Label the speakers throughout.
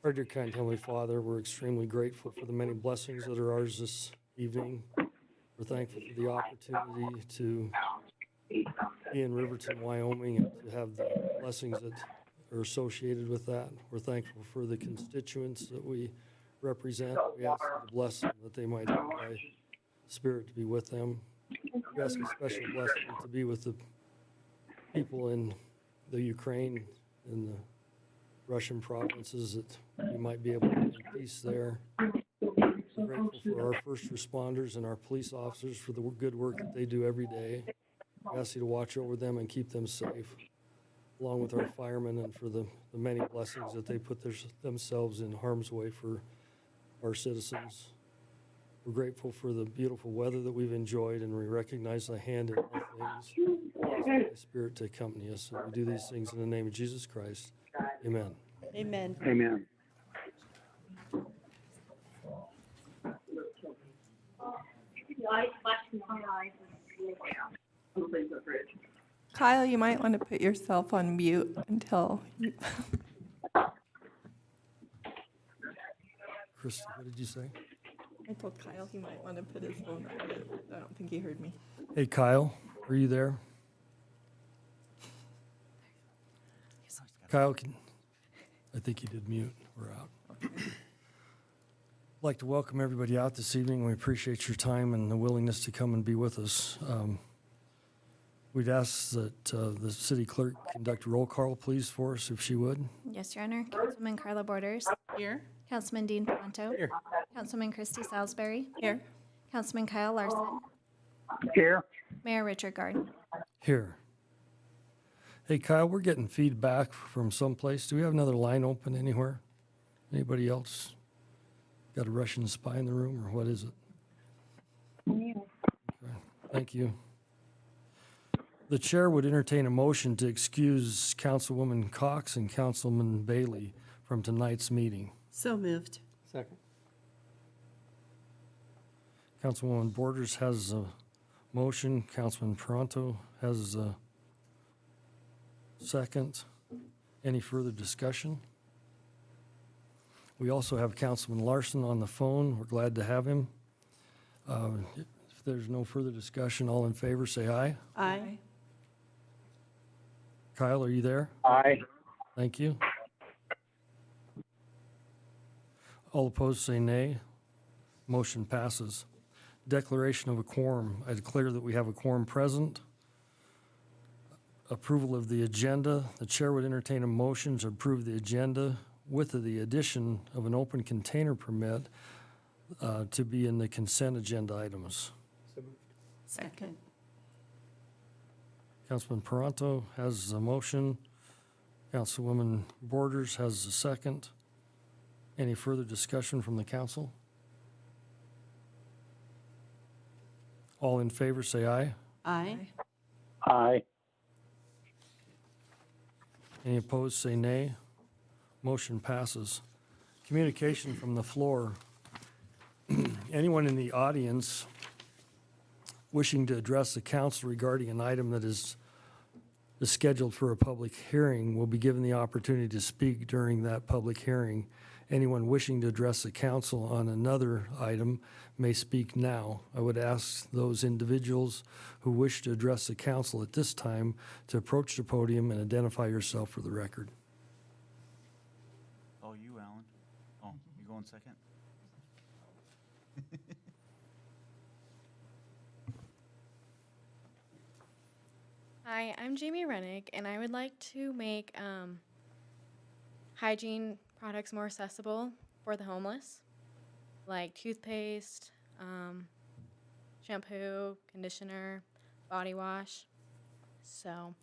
Speaker 1: Our dear kind Heavenly Father, we're extremely grateful for the many blessings that are ours this evening. We're thankful for the opportunity to be in Riverton, Wyoming, and to have the blessings that are associated with that. We're thankful for the constituents that we represent. We ask you to bless them, that they might have thy Spirit to be with them. We ask a special blessing to be with the people in the Ukraine and the Russian provinces, that we might be able to find peace there. We're grateful for our first responders and our police officers for the good work that they do every day. We ask you to watch over them and keep them safe, along with our firemen, and for the many blessings that they put themselves in harm's way for our citizens. We're grateful for the beautiful weather that we've enjoyed, and we recognize the hand in all things. We ask the Spirit to accompany us. And we do these things in the name of Jesus Christ. Amen.
Speaker 2: Amen.
Speaker 3: Amen.
Speaker 4: Kyle, you might want to put yourself on mute until you.
Speaker 1: Christy, what did you say?
Speaker 4: I told Kyle he might want to put his phone on mute. I don't think he heard me.
Speaker 1: Hey, Kyle, are you there? Kyle, I think he did mute. We're out.
Speaker 4: Okay.
Speaker 1: I'd like to welcome everybody out this evening. We appreciate your time and the willingness to come and be with us. We'd ask that the city clerk conduct a roll call, please, for us, if she would.
Speaker 5: Yes, Your Honor. Councilman Carla Borders.
Speaker 4: Here.
Speaker 5: Councilman Dean Ponto.
Speaker 1: Here.
Speaker 5: Councilman Christy Salisbury.
Speaker 4: Here.
Speaker 5: Councilman Kyle Larson.
Speaker 3: Here.
Speaker 5: Mayor Richard Gard.
Speaker 1: Here. Hey, Kyle, we're getting feedback from someplace. Do we have another line open anywhere? Anybody else got a Russian spy in the room, or what is it? Okay. Thank you. The chair would entertain a motion to excuse Councilwoman Cox and Councilman Bailey from tonight's meeting.
Speaker 2: So moved.
Speaker 3: Second.
Speaker 1: Councilwoman Borders has a motion. Councilman Pronto has a second. Any further discussion? We also have Councilman Larson on the phone. We're glad to have him. If there's no further discussion, all in favor, say aye.
Speaker 2: Aye.
Speaker 1: Kyle, are you there?
Speaker 3: Aye.
Speaker 1: Thank you. All opposed, say nay. Motion passes. Declaration of a quorum. I declare that we have a quorum present. Approval of the agenda. The chair would entertain a motion to approve the agenda with the addition of an open container permit to be in the consent agenda items.
Speaker 2: Second.
Speaker 1: Councilman Paranto has a motion. Councilwoman Borders has a second. Any further discussion from the council? All in favor, say aye.
Speaker 2: Aye.
Speaker 3: Aye.
Speaker 1: Any opposed, say nay. Motion passes. Communication from the floor. Anyone in the audience wishing to address the council regarding an item that is scheduled for a public hearing will be given the opportunity to speak during that public hearing. Anyone wishing to address the council on another item may speak now. I would ask those individuals who wish to address the council at this time to approach the podium and identify yourself for the record.
Speaker 6: Oh, you, Alan. Oh, you going second?
Speaker 5: Hi, I'm Jamie Rennick, and I would like to make hygiene products more accessible for the homeless, like toothpaste, shampoo, conditioner, body wash. So,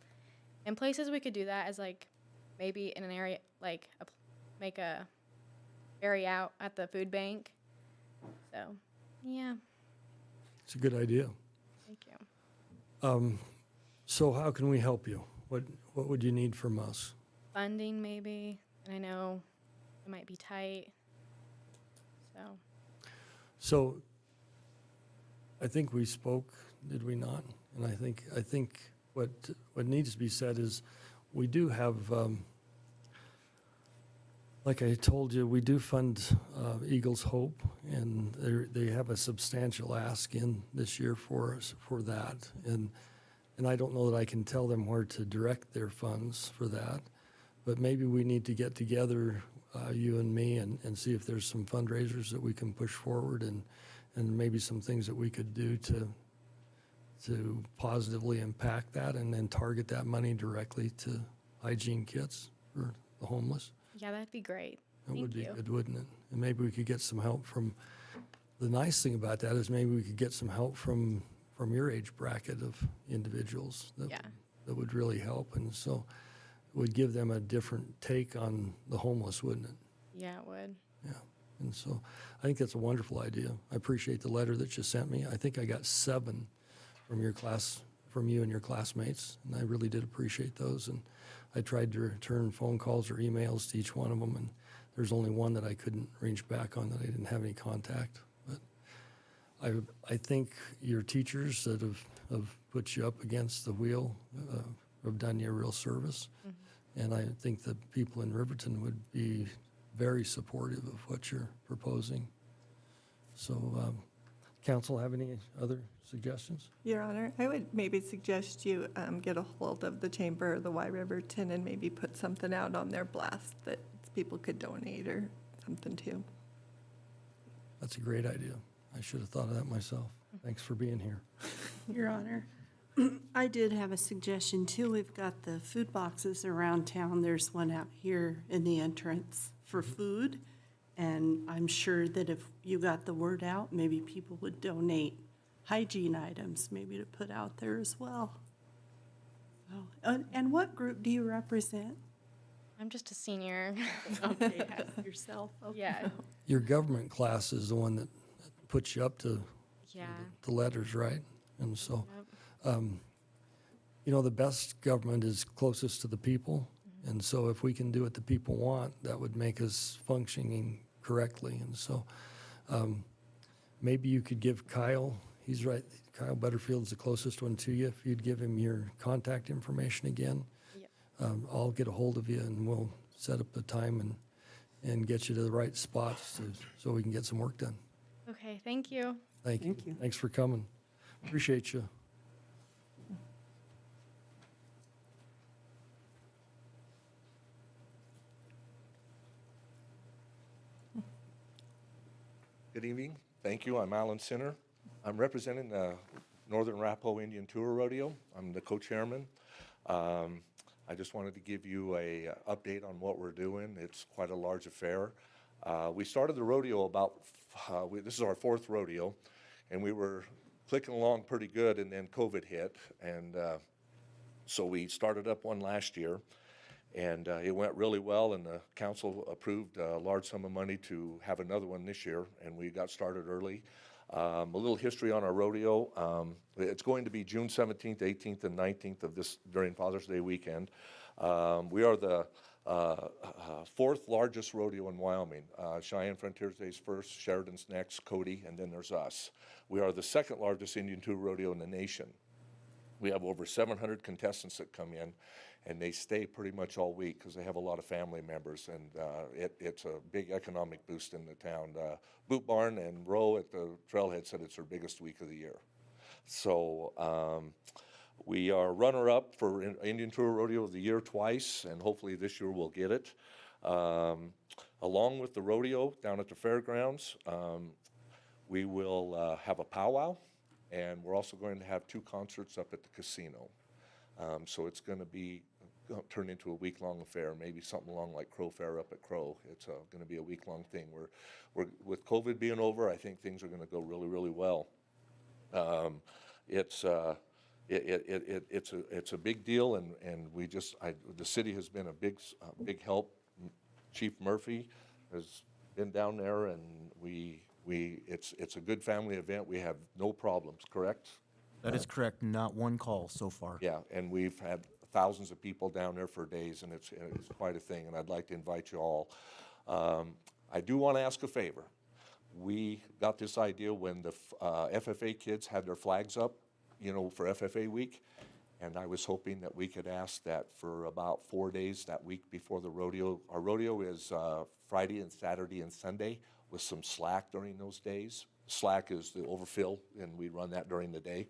Speaker 5: in places we could do that is like maybe in an area, like make a area out at the food bank. So, yeah,
Speaker 1: It's a good idea.
Speaker 5: thank you.
Speaker 1: So how can we help you? What would you need from us?
Speaker 5: Funding maybe, and I know it might be tight.
Speaker 1: So I think we spoke, did we not? And I think what needs to be said is we do have Like I told you, we do fund Eagles Hope, and they have a substantial ask in this year for us for that. And I don't know that I can tell them where to direct their funds for that, but maybe we need to get together, you and me, and see if there's some fundraisers that we can push forward, and maybe some things that we could do to positively impact that, and then target that money directly to hygiene kits for the homeless.
Speaker 5: Yeah, that'd be great.
Speaker 1: That
Speaker 5: Thank
Speaker 1: would be
Speaker 5: you.
Speaker 1: good, wouldn't it? And maybe we could get some help from, the nice thing about that is maybe we could get some help from your age bracket of individuals that,
Speaker 5: Yeah.
Speaker 1: that would really help. And so it would give them a different take on the homeless, wouldn't it?
Speaker 5: Yeah, it would.
Speaker 1: Yeah. And so I think that's a wonderful idea. I appreciate the letter that you sent me. I think I got 7 from your class, from you and your classmates, and I really did appreciate those. And I tried to return phone calls or emails to each one of them, and there's only one that I couldn't reach back on, that I didn't have any contact. But I think your teachers that have put you up against the wheel have done you a real service. And I think the people in Riverton would be very supportive of what you're proposing. So, council have any other suggestions?
Speaker 4: Your Honor, I would maybe suggest you get a hold of the Chamber of the Y Riverton and maybe put something out on their blast that people could donate or something too.
Speaker 1: That's a great idea. I should have thought of that myself. Thanks for being here.
Speaker 2: Your Honor, I did have a suggestion too. We've got the food boxes around town. There's one out here in the entrance for food. And I'm sure that if you got the word out, maybe people would donate hygiene items, maybe to put out there as well. So, and what group do you represent?
Speaker 5: I'm just a senior.
Speaker 2: Okay, ask yourself. Okay.
Speaker 5: Yeah.
Speaker 1: Your government class is the one that puts you up to
Speaker 5: Yeah.
Speaker 1: the letters, right? And so,
Speaker 5: Yep.
Speaker 1: you know, the best government is closest to the people. And so if we can do what the people want, that would make us functioning correctly. And so maybe you could give Kyle, he's right, Kyle Butterfield's the closest one to you. If you'd give him your contact information again,
Speaker 5: Yep.
Speaker 1: I'll get a hold of you and we'll set up the time and get you to the right spots so we can get some work done.
Speaker 5: Okay, thank you.
Speaker 1: Thank you.
Speaker 2: Thank you.
Speaker 1: Thanks for coming. Appreciate you.
Speaker 7: Good evening. Thank you. I'm Alan Sinner. I'm representing the Northern Arapaho Indian Tour Rodeo. I'm the co-chairman. I just wanted to give you a update on what we're doing. It's quite a large affair. We started the rodeo this is our 4th rodeo, and we were clicking along pretty good, and then COVID hit, and so we started up one last year. And it went really well, and the council approved a large sum of money to have another one this year, and we got started early. A little history on our rodeo. It's going to be June 17th, 18th, and 19th of this during Father's Day weekend. We are the 4th largest rodeo in Wyoming. Cheyenne Frontiers Day's first, Sheridan's next, Cody, and then there's us. We are the 2nd largest Indian Tour rodeo in the nation. We have over 700 contestants that come in, and they stay pretty much all week because they have a lot of family members, and it's a big economic boost in the town. Boot Barn and Rowe at the Trailhead said it's their biggest week of the year. So we are runner-up for Indian Tour Rodeo of the Year twice, and hopefully this year we'll get it. Along with the rodeo down at the fairgrounds, we will have a powwow, and we're also going to have 2 concerts up at the casino. So it's going to be turn into a week-long affair, maybe something along like Crow Fair up at Crow. It's going to be a week-long thing. We're with COVID being over, I think things are going to go really, really well. It's a big deal, and the city has been a big help. Chief Murphy has been down there, and it's a good family event. We have no problems, correct?
Speaker 6: That is correct. Not one call so far.
Speaker 7: Yeah, and we've had thousands of people down there for days, and it's quite a thing, and I'd like to invite you all. I do want to ask a favor. We got this idea when the FFA kids had their flags up, for FFA week, And I was hoping that we could ask that for about 4 days that week before the rodeo. Our rodeo is Friday and Saturday and Sunday with some slack during those days. Slack is the overfill, and we run that during the day.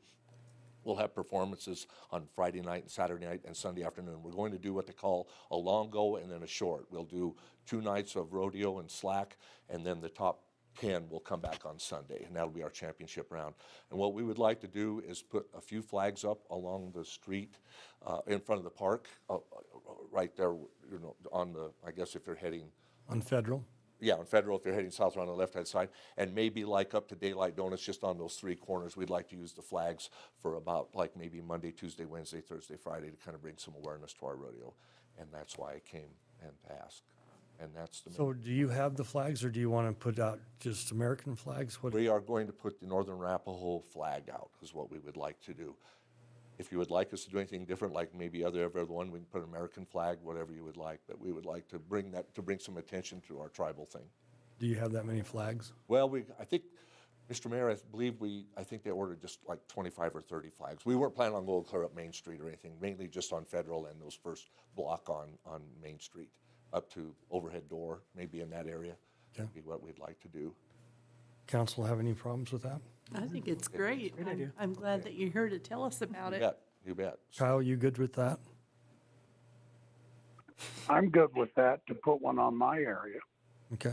Speaker 7: We'll have performances on Friday night and Saturday night and Sunday afternoon. We're going to do what they call a long go and then a short. We'll do 2 nights of rodeo and slack, and then the top 10 will come back on Sunday, and that'll be our championship round. And what we would like to do is put a few flags up along the street in front of the park, right there, you know, on the, I guess if you're heading,
Speaker 1: On Federal?
Speaker 7: yeah, on Federal, if you're heading south around the left-hand side, and maybe like up to Daylight Donuts, just on those 3 corners. We'd like to use the flags for about like maybe Monday, Tuesday, Wednesday, Thursday, Friday to kind of bring some awareness to our rodeo. And that's why I came and asked. And that's the
Speaker 1: So do you have the flags, or do you want to put out just American flags? What?
Speaker 7: We are going to put the Northern Arapaho flag out, is what we would like to do. If you would like us to do anything different, like maybe every other one, we can put an American flag, whatever you would like. But we would like to bring that, to bring some attention to our tribal thing.
Speaker 1: Do you have that many flags?
Speaker 7: Well, I think, Mr. Mayor, I think they ordered just like 25 or 30 flags. We weren't planning on going clear up Main Street or anything, mainly just on Federal and those first block on Main Street, up to Overhead Door, maybe in that area.
Speaker 1: Okay.
Speaker 7: Would be what we'd like to do.
Speaker 1: Council have any problems with that?
Speaker 2: I think it's great. I'm glad that you're here to tell us about
Speaker 7: You
Speaker 2: it.
Speaker 7: bet, you bet.
Speaker 1: Kyle, you good with that?
Speaker 3: I'm good with that, to put one on my area.
Speaker 1: Okay.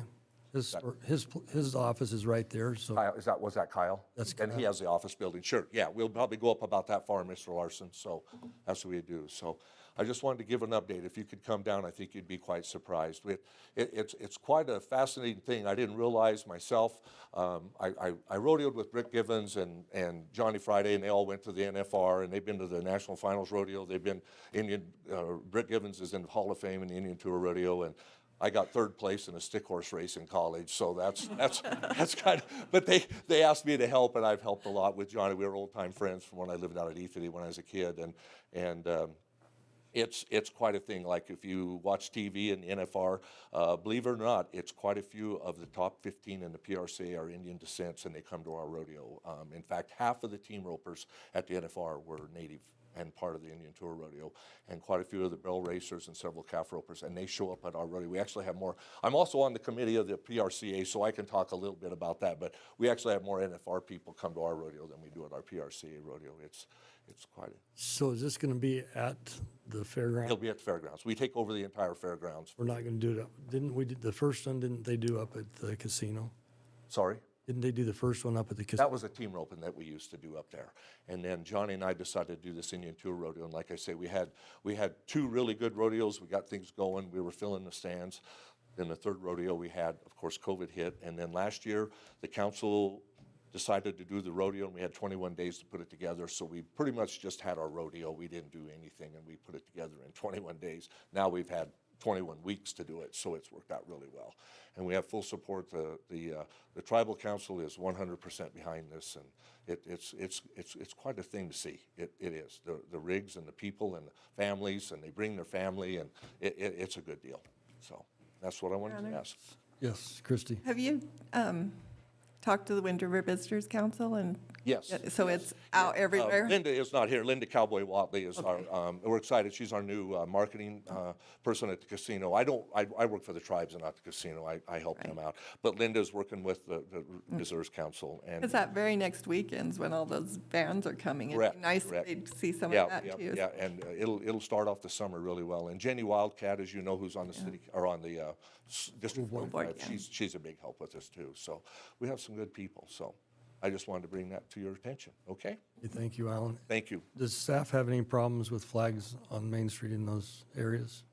Speaker 1: His office is right there, so
Speaker 7: Kyle, was that Kyle?
Speaker 1: That's
Speaker 7: And he
Speaker 1: Kyle.
Speaker 7: has the office building, sure, yeah, we'll probably go up about that far, Mr. Larson, so that's what we do. So I just wanted to give an update. If you could come down, I think you'd be quite surprised. It's quite a fascinating thing. I didn't realize myself. I rodeoed with Rick Givens and Johnny Friday, and they all went to the NFR, and they've been to the National Finals Rodeo. They've been Rick Givens is in the Hall of Fame in the Indian Tour Rodeo, and I got 3rd place in a stick horse race in college, so that's kind of. But they asked me to help, and I've helped a lot with Johnny. We were old time friends from when I lived out at Efity when I was a kid, and it's quite a thing. Like if you watch TV and the NFR, believe it or not, it's quite a few of the top 15 in the PRCA are Indian descents, and they come to our rodeo. In fact, half of the team ropers at the NFR were native and part of the Indian Tour Rodeo, and quite a few of the barrel racers and several calf ropers, and they show up at our rodeo. We actually have more. I'm also on the committee of the PRCA, so I can talk a little bit about that, but we actually have more NFR people come to our rodeo than we do at our PRCA rodeo. It's quite a...
Speaker 1: So is this going to be at the fairground?
Speaker 7: It'll be at the fairgrounds. We take over the entire fairgrounds.
Speaker 1: We're not going to do it, didn't we, the first one, didn't they do up at the casino?
Speaker 7: Sorry?
Speaker 1: Didn't they do the first one up at the casino?
Speaker 7: That was a team roping that we used to do up there. And then Johnny and I decided to do this Indian Tour Rodeo. And like I say, we had 2 really good rodeos. We got things going. We were filling the stands. Then the 3rd rodeo we had, of course, COVID hit. And then last year, the council decided to do the rodeo, and we had 21 days to put it together. So we pretty much just had our rodeo. We didn't do anything, and we put it together in 21 days. Now we've had 21 weeks to do it, so it's worked out really well. And we have full support. The tribal council is 100% behind this, and it's quite a thing to see. It is. The rigs and the people and the families, and they bring their family, and it's a good deal. So that's what I wanted to ask.
Speaker 1: Yes, Christie.
Speaker 4: Have you talked to the Wind River Visitors Council? And
Speaker 7: Yes.
Speaker 4: so it's out everywhere?
Speaker 7: Linda is not here. Linda Cowboy Watley is our, we're excited. She's our new marketing person at the casino. I work for the tribes and not the casino. I help them out. But Linda's working with the Visitors Council. And
Speaker 4: Because that very next weekend's when all those bands are coming. It'd
Speaker 7: Correct,
Speaker 4: be nice if
Speaker 7: correct.
Speaker 4: they'd see some
Speaker 7: yeah,
Speaker 4: of that too.
Speaker 7: yeah, and it'll start off the summer really well. And Jenny Wildcat, as you know, who's on the city, or on the District 45,
Speaker 4: board, yeah.
Speaker 7: she's a big help with us too. So we have some good people. So I just wanted to bring that to your attention, okay?
Speaker 1: Thank you, Alan.
Speaker 7: Thank you.
Speaker 1: Does staff have any problems with flags on Main Street in those areas?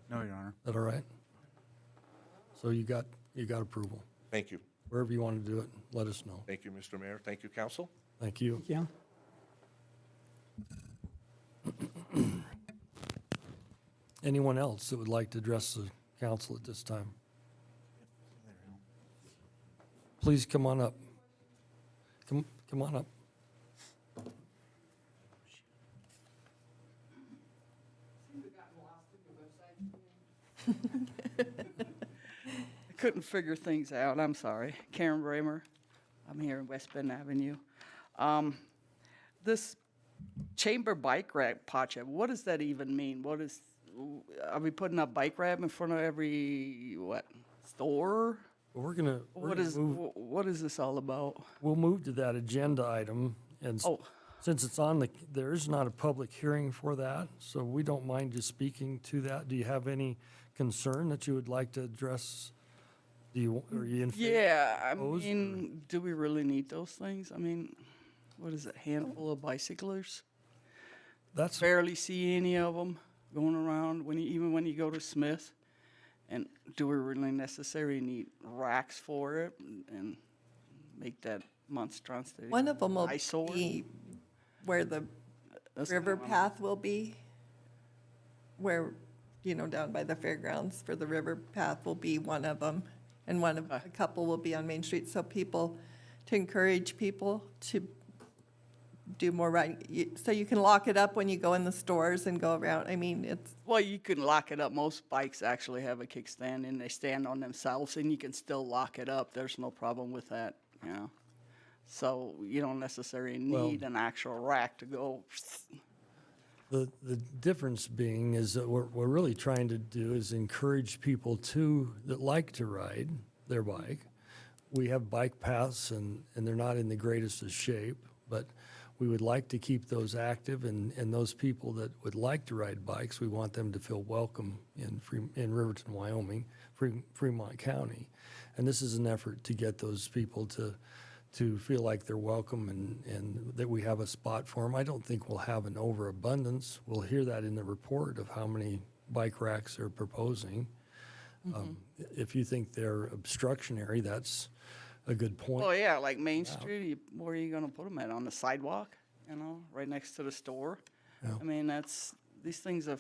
Speaker 6: No, Your Honor.
Speaker 1: Is that all right? So you got approval.
Speaker 7: Thank you.
Speaker 1: Wherever you want to do it, let us know.
Speaker 7: Thank you, Mr. Mayor. Thank you, Council.
Speaker 1: Thank you.
Speaker 8: Yeah.
Speaker 1: Anyone else that would like to address the council at this time? Please come on up. Come on up.
Speaker 8: I couldn't figure things out. I'm sorry. Karen Bramer. I'm here in West Bend Avenue. This chamber bike rack project, what does that even mean? Are we putting a bike rack in front of every, store?
Speaker 1: But
Speaker 8: What is this all about?
Speaker 1: we'll move to that agenda item, and
Speaker 8: Oh.
Speaker 1: since it's on there is not a public hearing for that, so we don't mind just speaking to that. Do you have any concern that you would like to address? Are you in favor?
Speaker 8: Yeah, I
Speaker 1: Opposed,
Speaker 8: mean, do we really need those things? I mean, what is it, handful of bicyclers?
Speaker 1: That's,
Speaker 8: Barely see any of them going around even when you go to Smith. And do we really necessarily need racks for it and make that monstrosity?
Speaker 4: One of them will
Speaker 8: eyesore?
Speaker 4: be where the
Speaker 8: That's
Speaker 4: river
Speaker 8: what I'm-
Speaker 4: path will be, where, down by the fairgrounds for the river path will be one of them. And a couple will be on Main Street, so to encourage people to do more riding. So you can lock it up when you go in the stores and go around. I mean, it's,
Speaker 8: Well, you can lock it up. Most bikes actually have a kickstand and they stand on themselves and you can still lock it up. There's no problem with that, So you don't necessarily need an actual rack to go.
Speaker 1: the difference being is that what we're really trying to do is encourage people that like to ride their bike. We have bike paths and they're not in the greatest of shape, but we would like to keep those active, and those people that would like to ride bikes, we want them to feel welcome in Riverton, Wyoming, Fremont County. And this is an effort to get those people to feel like they're welcome and that we have a spot for them. I don't think we'll have an overabundance. We'll hear that in the report of how many bike racks they're proposing. If you think they're obstructionary, that's a good point.
Speaker 8: Well, yeah, like Main Street, where are you gonna put them at? On the sidewalk, right next to the store?
Speaker 1: Yeah.
Speaker 8: I mean, these things are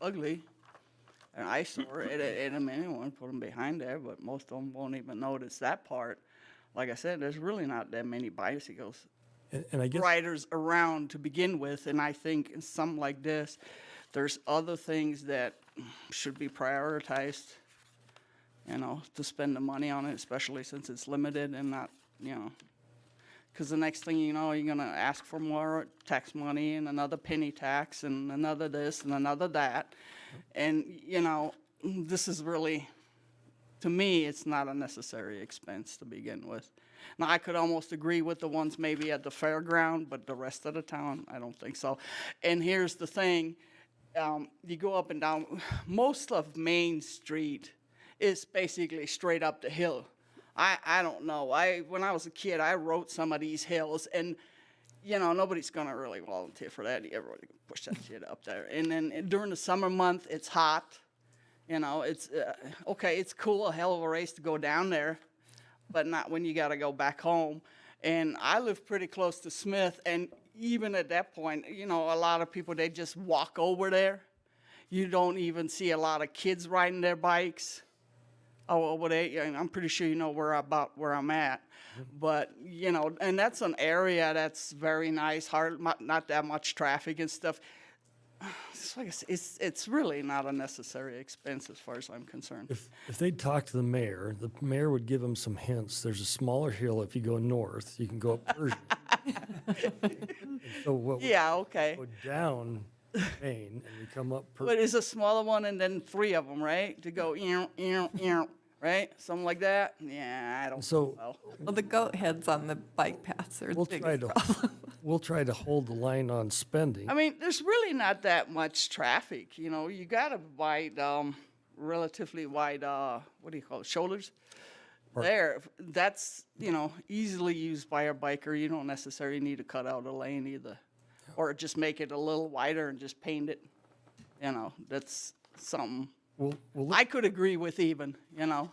Speaker 8: ugly, an eyesore, and I mean, anyone put them behind there, but most of them won't even notice that part. Like I said, there's really not that many bicycles
Speaker 1: And I guess
Speaker 8: riders around to begin with, and I think in something like this, there's other things that should be prioritized, to spend the money on it, especially since it's limited and not, because the next thing you know, you're gonna ask for more tax money and another penny tax and another this and another that. And, this is really, to me, it's not a necessary expense to begin with. Now, I could almost agree with the ones maybe at the fairground, but the rest of the town, I don't think so. And here's the thing, you go up and down, most of Main Street is basically straight up the hill. I don't know. When I was a kid, I rode some of these hills, and nobody's gonna really volunteer for that. Everybody can push that shit up there. And then during the summer month, it's hot. It's okay. It's cool, a hell of a race to go down there, but not when you gotta go back home. And I live pretty close to Smith, and even at that point, a lot of people, they just walk over there. You don't even see a lot of kids riding their bikes. I'm pretty sure where I'm at. But, and that's an area that's very nice, not that much traffic and stuff. It's like it's really not a necessary expense as far as I'm concerned.
Speaker 1: if they'd talk to the mayor would give them some hints. There's a smaller hill if you go north. You can go up Persian. So what we
Speaker 8: Yeah, okay.
Speaker 1: go down Main and we come up
Speaker 8: But it's a smaller one and then 3 of them, right? To go, right? Something like that? Yeah, I don't
Speaker 1: So-
Speaker 8: know.
Speaker 4: well, the goat heads on the bike paths are the
Speaker 1: we'll try
Speaker 4: biggest
Speaker 1: to
Speaker 4: problem.
Speaker 1: we'll try to hold the line on spending.
Speaker 8: I mean, there's really not that much traffic, You got a wide, relatively wide, what do you call it, shoulders? There, that's, easily used by a biker. You don't necessarily need to cut out a lane either. Or just make it a little wider and just paint it. That's something
Speaker 1: We'll
Speaker 8: I could agree with even,
Speaker 4: I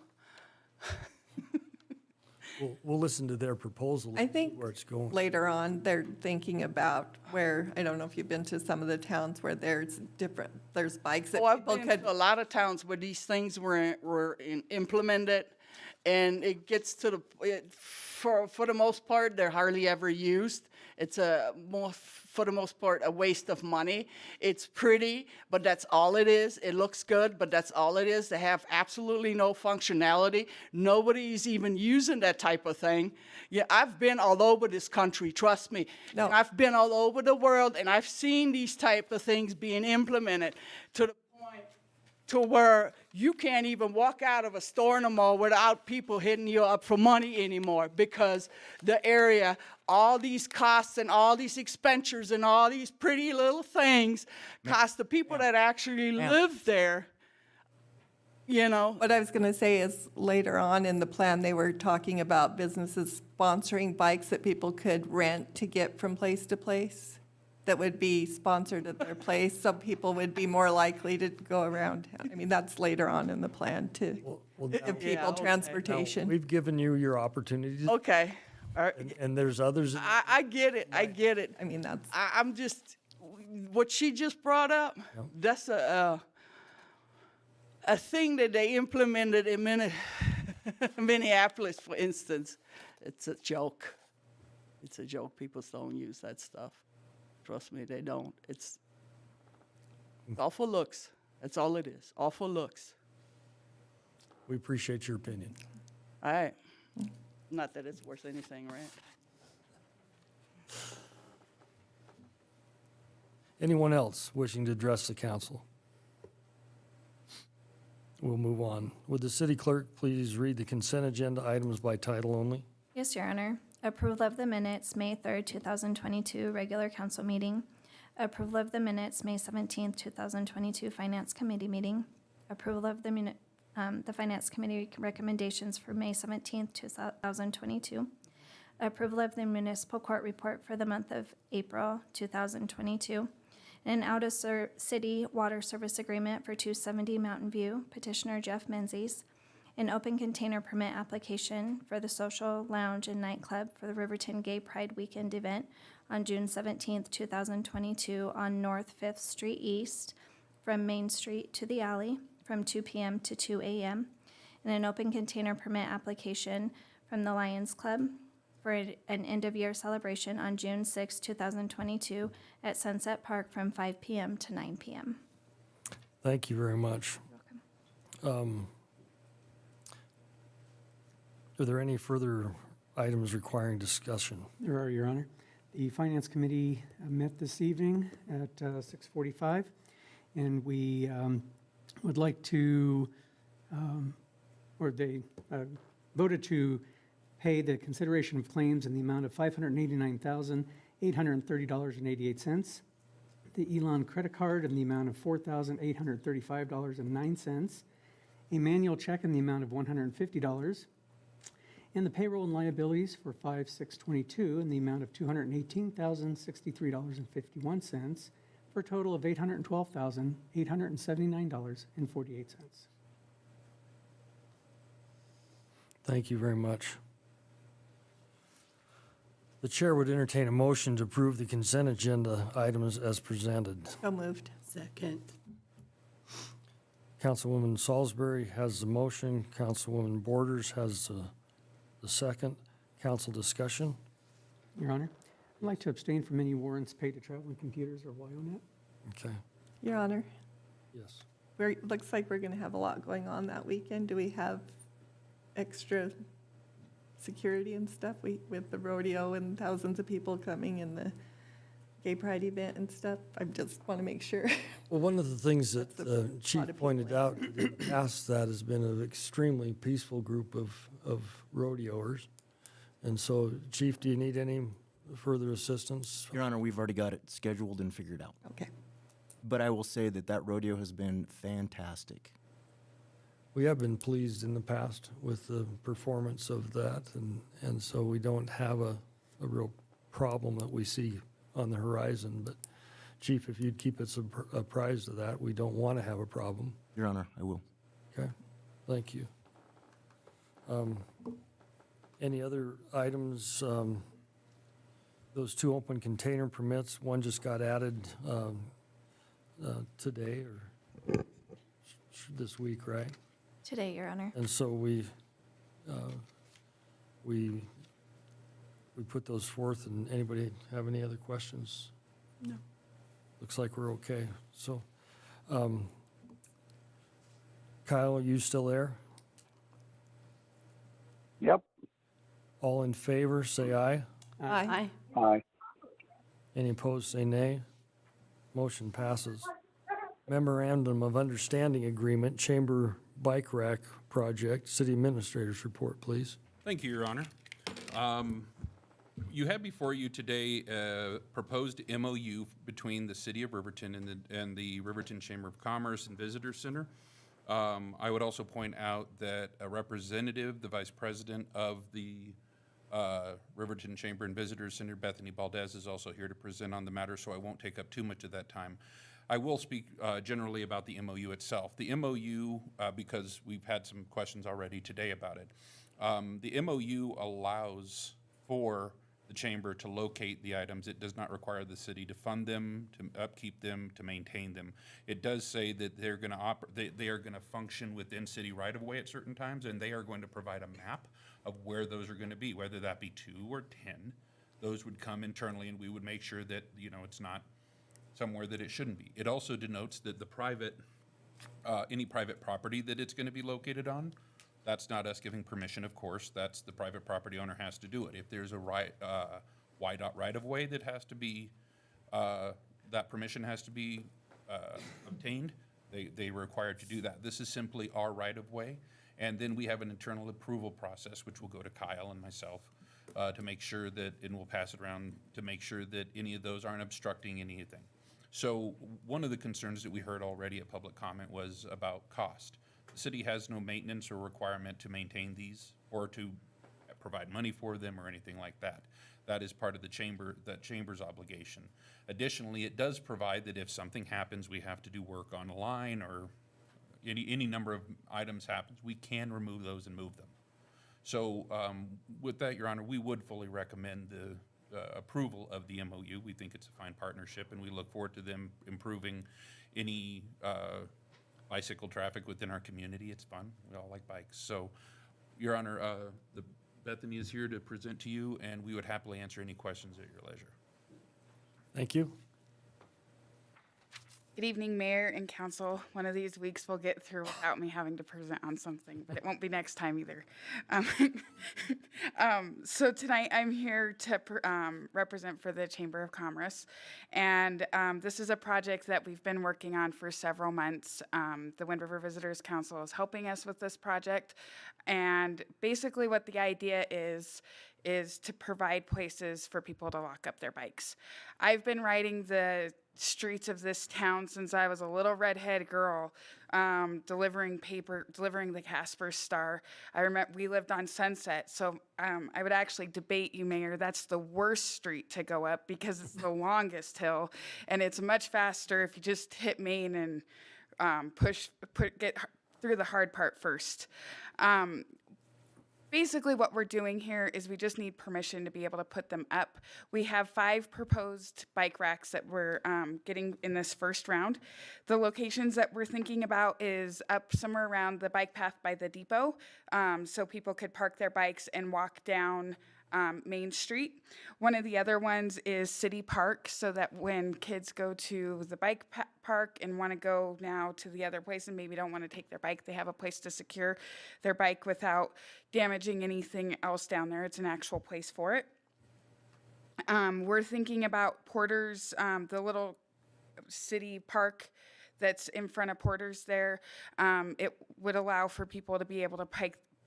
Speaker 1: listen to their proposal. and see
Speaker 4: think
Speaker 1: where it's going.
Speaker 4: later on, they're thinking about where, I don't know if you've been to some of the towns where there's there's bikes that
Speaker 8: Oh, I've
Speaker 4: people
Speaker 8: been
Speaker 4: could,
Speaker 8: to a lot of towns where these things were implemented, and it gets to for the most part, they're hardly ever used. It's for the most part, a waste of money. It's pretty, but that's all it is. It looks good, but that's all it is. They have absolutely no functionality. Nobody's even using that type of thing. Yeah, I've been all over this country, trust me.
Speaker 4: No.
Speaker 8: And I've been all over the world, and I've seen these type of things being implemented to the point to where you can't even walk out of a store in the mall without people hitting you up for money anymore, because the area, all these costs and all these expenditures and all these pretty little things cost the people that actually live there, you know.
Speaker 4: What I was going to say is later on in the plan, they were talking about businesses sponsoring bikes that people could rent to get from place to place that would be sponsored at their place. Some people would be more likely to go around. I mean, that's later on in the plan to give people
Speaker 8: okay.
Speaker 4: transportation.
Speaker 1: We've given you your opportunity,
Speaker 8: Okay. All right.
Speaker 1: and there's others.
Speaker 8: I get it. I get it.
Speaker 4: I mean, that's,
Speaker 8: I'm just, what she just brought up, that's a thing that they implemented in Minneapolis, for instance. It's a joke. It's a joke. People don't use that stuff. Trust me, they don't. It's all for looks. That's all it is. All for looks.
Speaker 1: We appreciate your opinion.
Speaker 8: All right. Not that it's worth anything, right?
Speaker 1: Anyone else wishing to address the council? We'll move on. Would the city clerk please read the consent agenda items by title only?
Speaker 9: Yes, Your Honor. Approval of the minutes, May 3rd, 2022, regular council meeting. Approval of the minutes, May 17th, 2022, Finance Committee meeting. Approval of the Finance Committee recommendations for May 17th, 2022. Approval of the municipal court report for the month of April 2022. An out-of-city water service agreement for 270 Mountain View, petitioner Jeff Menzies. An open container permit application for the social lounge and nightclub for the Riverton Gay Pride Weekend event on June 17th, 2022 on North 5th Street East from Main Street to the alley from 2 p.m. to 2 a.m. And an open container permit application from the Lions Club for an end-of-year celebration on June 6, 2022 at Sunset Park from 5 p.m. to 9 p.m.
Speaker 1: Thank you very much. Are there any further items requiring discussion?
Speaker 10: There are, Your Honor. The Finance Committee met this evening at 6:45, and we would like to, or they voted to pay the consideration of claims in the amount of $589,830.88, the Elon credit card in the amount of $4,835.09, a manual check in the amount of $150, and the payroll and liabilities for 5/6/22 in the amount of $218,063.51, for a total of $812,879.48.
Speaker 1: Thank you very much. The chair would entertain a motion to approve the consent agenda items as presented.
Speaker 4: so moved.
Speaker 2: Second.
Speaker 1: Councilwoman Salisbury has the motion. Councilwoman Borders has the second. Council discussion.
Speaker 10: Your Honor, I'd like to abstain from any warrants paid to Traveling Computers or Wyonet.
Speaker 1: Okay.
Speaker 4: Your Honor,
Speaker 1: Yes.
Speaker 4: looks like we're going to have a lot going on that weekend. Do we have extra security and stuff with the rodeo and thousands of people coming and the gay pride event and stuff? I just want to make sure.
Speaker 1: Well, one of the things that
Speaker 4: That's a
Speaker 1: the
Speaker 4: lot
Speaker 1: chief
Speaker 4: of people
Speaker 1: pointed out in the past that has been an extremely peaceful group of rodeoers. And so, Chief, do you need any further assistance?
Speaker 11: Your Honor, we've already got it scheduled and figured out.
Speaker 4: Okay.
Speaker 11: But I will say that that rodeo has been fantastic.
Speaker 1: We have been pleased in the past with the performance of that, and so we don't have a real problem that we see on the horizon. But, Chief, if you'd keep us apprised of that, we don't want to have a problem.
Speaker 11: Your Honor, I will.
Speaker 1: Okay, thank you. Any other items? Those two open container permits, one just got added today or this week, right?
Speaker 9: Today, Your Honor.
Speaker 1: And so we we put those forth, and anybody have any other questions?
Speaker 2: No.
Speaker 1: Looks like we're okay. So, Kyle, are you still there?
Speaker 3: Yep,
Speaker 1: All in favor, say aye.
Speaker 2: Aye.
Speaker 3: aye.
Speaker 1: Any opposed, say nay. Motion passes. Memorandum of Understanding Agreement, Chamber Bike Rack Project. City Administrator's report, please.
Speaker 12: Thank you, Your Honor. You have before you today a proposed MOU between the City of Riverton and the Riverton Chamber of Commerce and Visitor Center. I would also point out that a representative, the Vice President of the Riverton Chamber and Visitor Center, Bethany Valdez, is also here to present on the matter, so I won't take up too much of that time. I will speak generally about the MOU itself. The MOU, because we've had some questions already today about it, the MOU allows for the chamber to locate the items. It does not require the city to fund them, to upkeep them, to maintain them. It does say that they're going to they are going to function within city right-of-way at certain times, and they are going to provide a map of where those are going to be, whether that be 2 or 10. Those would come internally, and we would make sure that, you know, it's not somewhere that it shouldn't be. It also denotes that the private, any private property that it's going to be located on, that's not us giving permission, of course. That's the private property owner has to do it. If there's a right-of-way that has to be, that permission has to be obtained, they are required to do that. This is simply our right-of-way. And then we have an internal approval process, which will go to Kyle and myself to make sure that, and we'll pass it around to make sure that any of those aren't obstructing anything. So one of the concerns that we heard already at public comment was about cost. The city has no maintenance or requirement to maintain these or to provide money for them or anything like that. That is part of the chamber's obligation. Additionally, it does provide that if something happens, we have to do work on a line or any number of items happens, we can remove those and move them. So with that, Your Honor, we would fully recommend the approval of the MOU. We think it's a fine partnership, and we look forward to them improving any bicycle traffic within our community. It's fun. We all like bikes. So, Your Honor, Bethany is here to present to you, and we would happily answer any questions at your leisure.
Speaker 1: Thank you.
Speaker 13: Good evening, Mayor and Council. One of these weeks we'll get through without me having to present on something, but it won't be next time either. So tonight I'm here to represent for the Chamber of Commerce, and this is a project that we've been working on for several months. The Wind River Visitors Council is helping us with this project, and basically what the idea is to provide places for people to lock up their bikes. I've been riding the streets of this town since I was a little redhead girl, delivering the Casper Star. I remember we lived on Sunset, so I would actually debate you, Mayor, that's the worst street to go up because it's the longest hill, and it's much faster if you just hit Main and get through the hard part first. Basically what we're doing here is we just need permission to be able to put them up. We have 5 proposed bike racks that we're getting in this first round. The locations that we're thinking about is up somewhere around the bike path by the depot, so people could park their bikes and walk down Main Street. One of the other ones is City Park, so that when kids go to the bike park and want to go now to the other place and maybe don't want to take their bike, they have a place to secure their bike without damaging anything else down there. It's an actual place for it. We're thinking about Porter's, the little city park that's in front of Porter's there. It would allow for people to be able to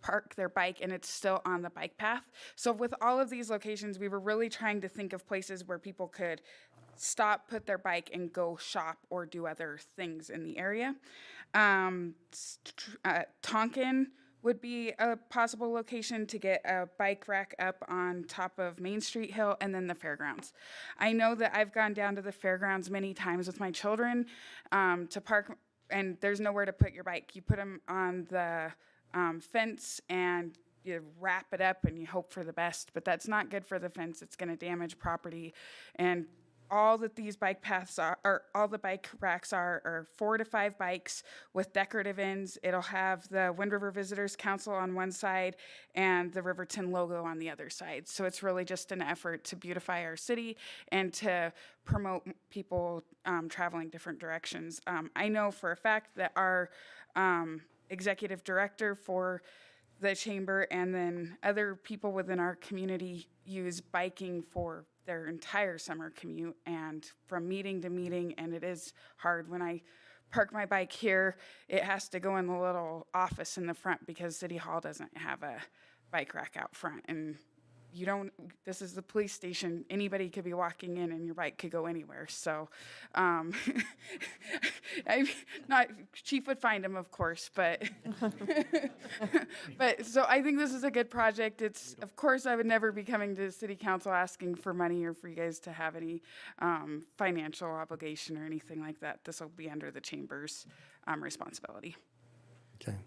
Speaker 13: park their bike, and it's still on the bike path. So with all of these locations, we were really trying to think of places where people could stop, put their bike, and go shop or do other things in the area. Tonkin would be a possible location to get a bike rack up on top of Main Street Hill, and then the fairgrounds. I know that I've gone down to the fairgrounds many times with my children to park, and there's nowhere to put your bike. You put them on the fence and you wrap it up and you hope for the best, but that's not good for the fence. It's going to damage property, and all that these bike paths are, or all the bike racks are 4 to 5 bikes with decorative ends. It'll have the Wind River Visitors Council on one side and the Riverton logo on the other side. So it's really just an effort to beautify our city and to promote people traveling different directions. I know for a fact that our executive director for the chamber and then other people within our community use biking for their entire summer commute and from meeting to meeting, and it is hard. When I park my bike here, it has to go in the little office in the front because City Hall doesn't have a bike rack out front. And you don't, this is the police station, anybody could be walking in and your bike could go anywhere. So, Chief would find him, of course, but, so I think this is a good project. It's, of course, I would never be coming to City Council asking for money or for you guys to have any financial obligation or anything like that. This will be under the chamber's responsibility.
Speaker 1: Okay.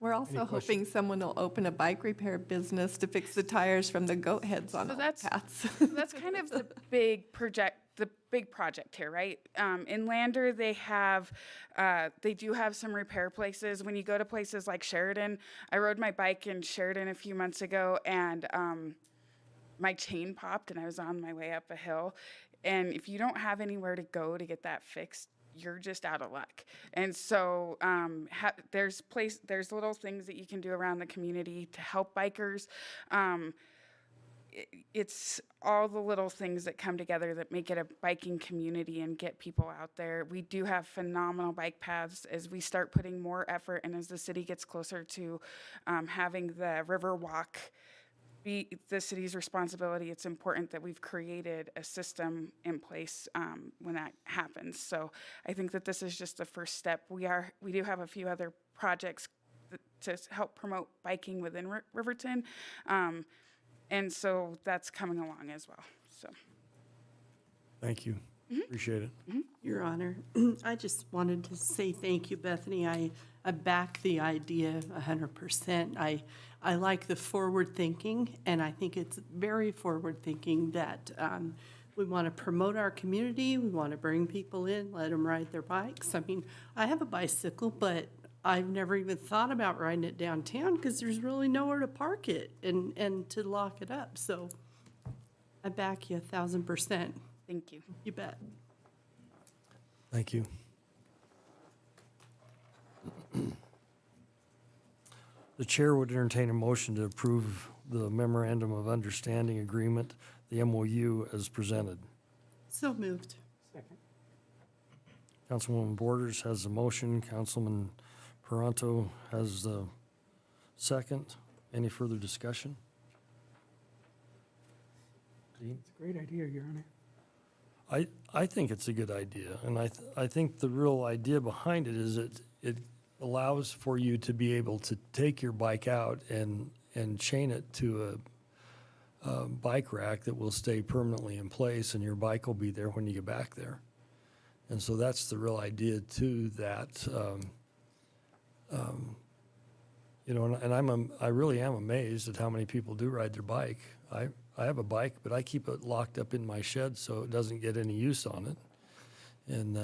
Speaker 4: We're also hoping someone will open a bike repair business to fix the tires from the goat heads on
Speaker 13: So
Speaker 4: all
Speaker 13: that's-
Speaker 4: the paths.
Speaker 13: So that's kind of the big project here, right? In Lander, they do have some repair places. When you go to places like Sheridan, I rode my bike in Sheridan a few months ago, and my chain popped, and I was on my way up a hill. And if you don't have anywhere to go to get that fixed, you're just out of luck. And so there's little things that you can do around the community to help bikers. It's all the little things that come together that make it a biking community and get people out there. We do have phenomenal bike paths. As we start putting more effort and as the city gets closer to having the river walk be the city's responsibility, it's important that we've created a system in place when that happens. So I think that this is just the first step. We do have a few other projects to help promote biking within Riverton, and so that's coming along as well. So
Speaker 1: Thank you. Appreciate it.
Speaker 2: Your Honor, I just wanted to say thank you, Bethany. I back the idea 100%. I like the forward thinking, and I think it's very forward thinking that we want to promote our community. We want to bring people in, let them ride their bikes. I mean, I have a bicycle, but I've never even thought about riding it downtown because there's really nowhere to park it and to lock it up. So I back you 1,000%.
Speaker 13: thank you.
Speaker 2: You bet.
Speaker 1: Thank you. The chair would entertain a motion to approve the Memorandum of Understanding Agreement, the MOU, as presented.
Speaker 2: So moved.
Speaker 10: Second.
Speaker 1: Councilwoman Borders has the motion. Councilman Peranto has the second. Any further discussion? Dean?
Speaker 10: It's a great idea, Your Honor.
Speaker 1: I think it's a good idea, and I think the real idea behind it is it allows for you to be able to take your bike out and chain it to a bike rack that will stay permanently in place, and your bike will be there when you get back there. And so that's the real idea to that. You know, and I really am amazed at how many people do ride their bike. I have a bike, but I keep it locked up in my shed so it doesn't get any use on it. And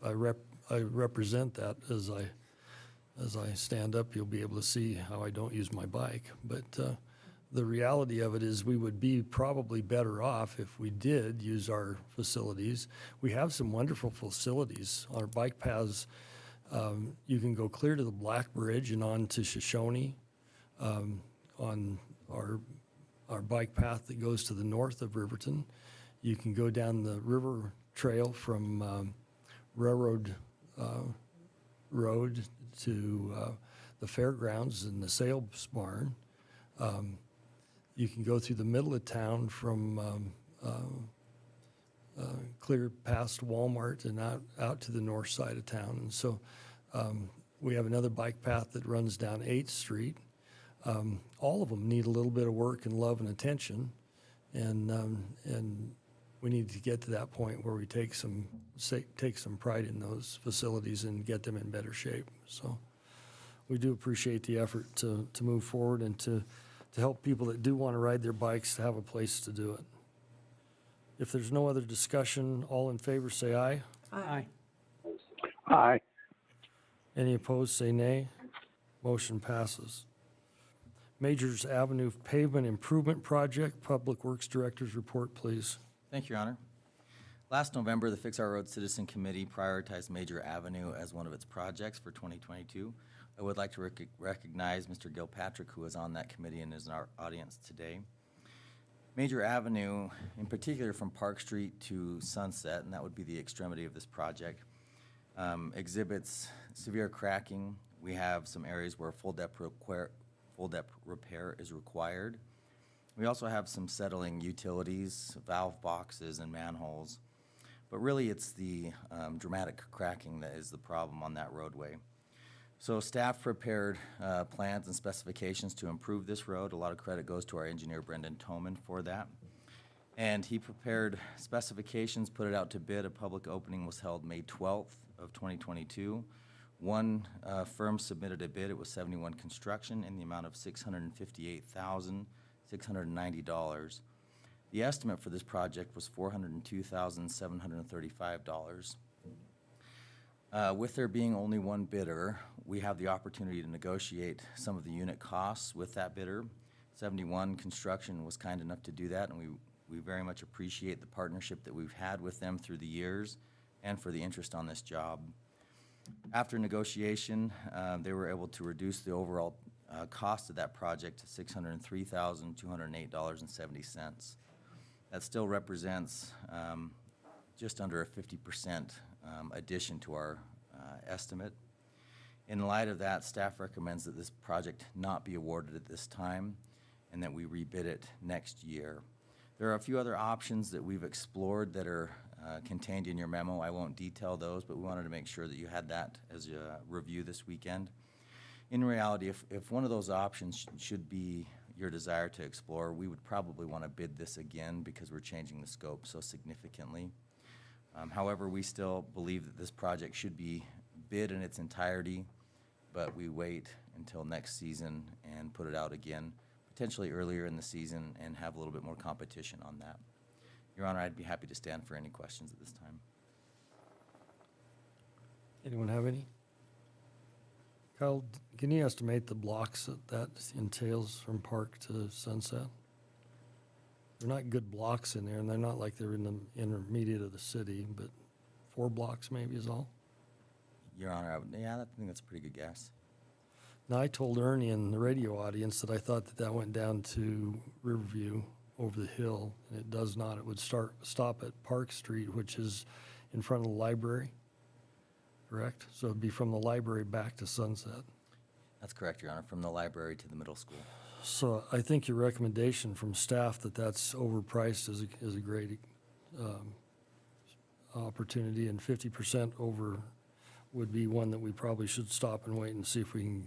Speaker 1: I represent that as I stand up. You'll be able to see how I don't use my bike. But the reality of it is we would be probably better off if we did use our facilities. We have some wonderful facilities. Our bike paths, you can go clear to the Black Bridge and on to Shoshone on our bike path that goes to the north of Riverton. You can go down the river trail from Railroad Road to the fairgrounds and the sales barn. You can go through the middle of town from clear past Walmart and out to the north side of town. And so we have another bike path that runs down 8th Street. All of them need a little bit of work and love and attention, and we need to get to that point where we take some pride in those facilities and get them in better shape. So we do appreciate the effort to move forward and to help people that do want to ride their bikes to have a place to do it. If there's no other discussion, all in favor say aye.
Speaker 10: Aye.
Speaker 3: Aye.
Speaker 1: Any opposed, say nay. Motion passes. Majors Avenue Pavement Improvement Project, Public Works Director's report, please.
Speaker 11: Thank you, Your Honor. Last November, the Fix Our Road Citizen Committee prioritized Major Avenue as one of its projects for 2022. I would like to recognize Mr. Gilpatrick, who is on that committee and is in our audience today. Major Avenue, in particular from Park Street to Sunset, and that would be the extremity of this project, exhibits severe cracking. We have some areas where full depth repair is required. We also have some settling utilities, valve boxes, and manholes. But really, it's the dramatic cracking that is the problem on that roadway. So staff prepared plans and specifications to improve this road. A lot of credit goes to our engineer, Brendan Toman, for that. And he prepared specifications, put it out to bid. A public opening was held May 12th of 2022. One firm submitted a bid. It was 71 Construction in the amount of $658,690. The estimate for this project was $402,735. With there being only one bidder, we have the opportunity to negotiate some of the unit costs with that bidder. 71 Construction was kind enough to do that, and we very much appreciate the partnership that we've had with them through the years and for the interest on this job. After negotiation, they were able to reduce the overall cost of that project to $603,208.70. That still represents just under a 50% addition to our estimate. In light of that, staff recommends that this project not be awarded at this time and that we rebid it next year. There are a few other options that we've explored that are contained in your memo. I won't detail those, but we wanted to make sure that you had that as a review this weekend. In reality, if one of those options should be your desire to explore, we would probably want to bid this again because we're changing the scope so significantly. However, we still believe that this project should be bid in its entirety, but we wait until next season and put it out again, potentially earlier in the season, and have a little bit more competition on that. Your Honor, I'd be happy to stand for any questions at this time.
Speaker 1: Anyone have any? Kyle, can you estimate the blocks that entails from Park to Sunset? They're not good blocks in there, and they're not like they're in the intermediate of the city, but 4 blocks maybe is all?
Speaker 11: Your Honor, I think that's a pretty good guess.
Speaker 1: Now, I told Ernie in the radio audience that I thought that went down to Riverview over the hill, and it does not. It would stop at Park Street, which is in front of the library, correct? So it'd be from the library back to Sunset.
Speaker 11: That's correct, Your Honor, from the library to the middle school.
Speaker 1: So I think your recommendation from staff that that's overpriced is a great opportunity, and 50% over would be one that we probably should stop and wait and see if we can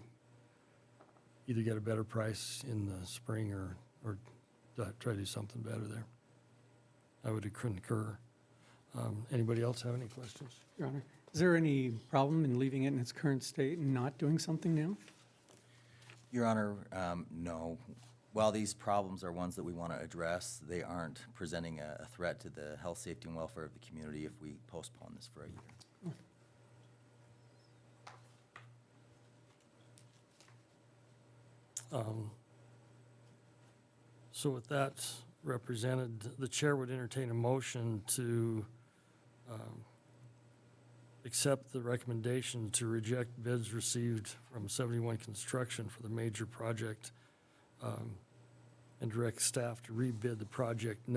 Speaker 1: either get a better price in the spring or try to do something better there. I would concur. Anybody else have any questions?
Speaker 10: Your Honor, is there any problem in leaving it in its current state and not doing something now?
Speaker 11: Your Honor, no. While these problems are ones that we want to address, they aren't presenting a threat to the health, safety, and welfare of the community if we postpone this for a year.
Speaker 1: So with that represented, the chair would entertain a motion to accept the recommendation to reject bids received from 71 Construction for the major project and direct staff to rebid the project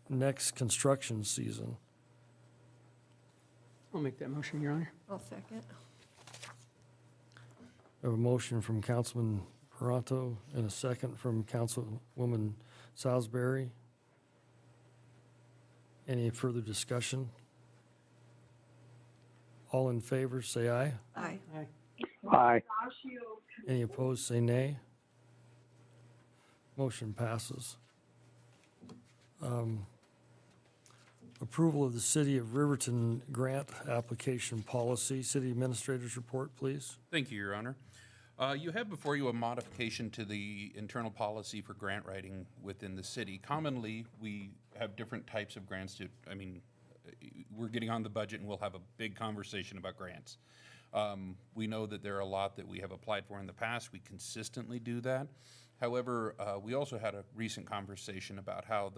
Speaker 1: next construction season.
Speaker 10: I'll make that motion, Your Honor.
Speaker 4: I'll second.
Speaker 1: I have a motion from Councilman Paranto and a second from Councilwoman Salisbury. Any further discussion? All in favor, say aye.
Speaker 4: Aye.
Speaker 10: Aye.
Speaker 3: Aye.
Speaker 1: Any opposed, say nay. Motion passes. Approval of the City of Riverton grant application policy. City Administrator's report, please.
Speaker 12: Thank you, Your Honor. You have before you a modification to the internal policy for grant writing within the city. Commonly, we have different types of grants we're getting on the budget and we'll have a big conversation about grants. We know that there are a lot that we have applied for in the past. We consistently do that. However, we also had a recent conversation about how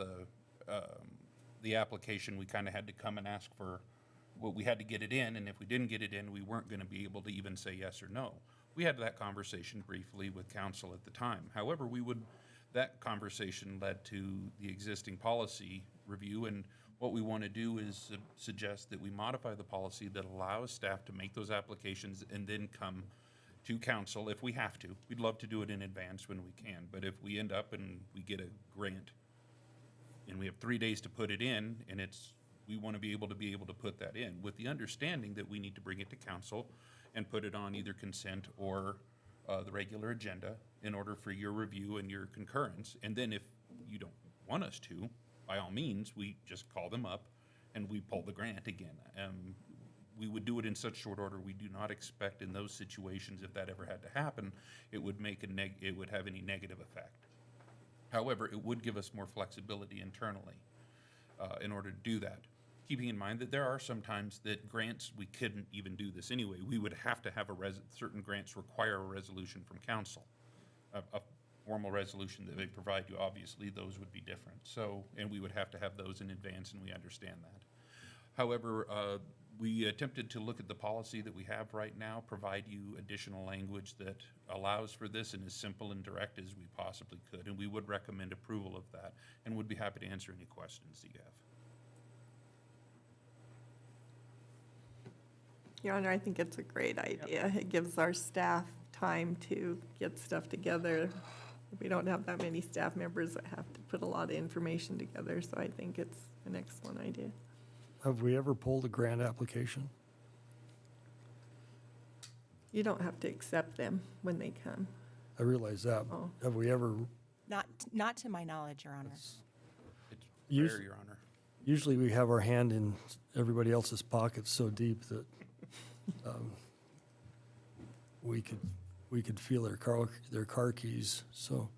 Speaker 12: the application, we kind of had to come and ask for, well, we had to get it in, and if we didn't get it in, we weren't going to be able to even say yes or no. We had that conversation briefly with council at the time. However, that conversation led to the existing policy review, and what we want to do is suggest that we modify the policy that allows staff to make those applications and then come to council if we have to. We'd love to do it in advance when we can, but if we end up and we get a grant and we have 3 days to put it in, and we want to be able to put that in with the understanding that we need to bring it to council and put it on either consent or the regular agenda in order for your review and your concurrence. And then if you don't want us to, by all means, we just call them up and we pull the grant again. We would do it in such short order. We do not expect in those situations, if that ever had to happen, it would have any negative effect. However, it would give us more flexibility internally in order to do that. Keeping in mind that there are some times that grants, we couldn't even do this anyway. We would have to have certain grants require a resolution from council, a formal resolution that they provide you. Obviously, those would be different. So, and we would have to have those in advance, and we understand that. However, we attempted to look at the policy that we have right now, provide you additional language that allows for this and as simple and direct as we possibly could, and we would recommend approval of that, and would be happy to answer any questions that you have.
Speaker 4: Your Honor, I think it's a great idea. It gives our staff time to get stuff together. We don't have that many staff members that have to put a lot of information together, so I think it's an excellent idea.
Speaker 1: Have we ever pulled a grant application?
Speaker 4: You don't have to accept them when they come.
Speaker 1: I realize that.
Speaker 4: Oh.
Speaker 1: Have we ever?
Speaker 14: Not to my knowledge, Your Honor.
Speaker 12: It's rare, Your Honor.
Speaker 1: Usually we have our hand in everybody else's pockets so deep that we could feel their car keys. So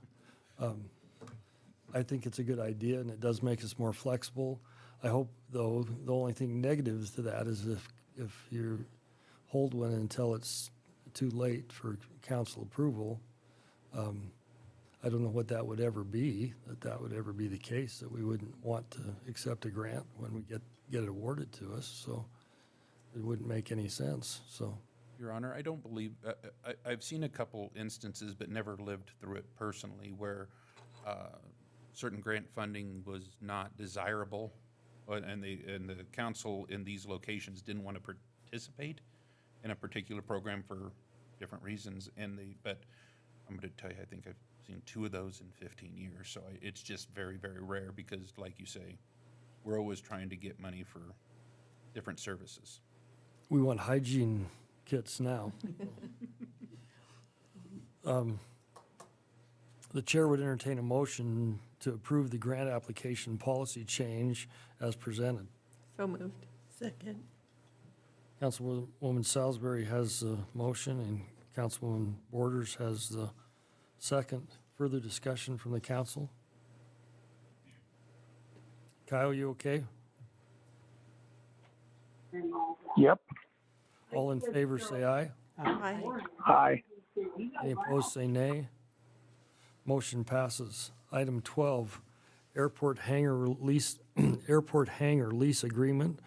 Speaker 1: I think it's a good idea, and it does make us more flexible. I hope, though, the only thing negative to that is if you hold one until it's too late for council approval. I don't know what that would ever be, that would ever be the case, that we wouldn't want to accept a grant when we get it awarded to us. So it wouldn't make any sense. So,
Speaker 12: Your Honor, I don't believe, I've seen a couple instances, but never lived through it personally, where certain grant funding was not desirable, and the council in these locations didn't want to participate in a particular program for different reasons. But I'm going to tell you, I think I've seen 2 of those in 15 years. So it's just very, very rare because, like you say, we're always trying to get money for different services.
Speaker 1: we want hygiene kits now. The chair would entertain a motion to approve the grant application policy change as presented.
Speaker 4: So moved.
Speaker 2: Second.
Speaker 1: Councilwoman Salisbury has the motion and Councilwoman Borders has the second. Further discussion from the council? Kyle, you okay?
Speaker 3: Yep.
Speaker 1: All in favor, say aye.
Speaker 2: Aye.
Speaker 3: Aye.
Speaker 1: Any opposed, say nay. Motion passes. Item 12, airport hangar lease agreement.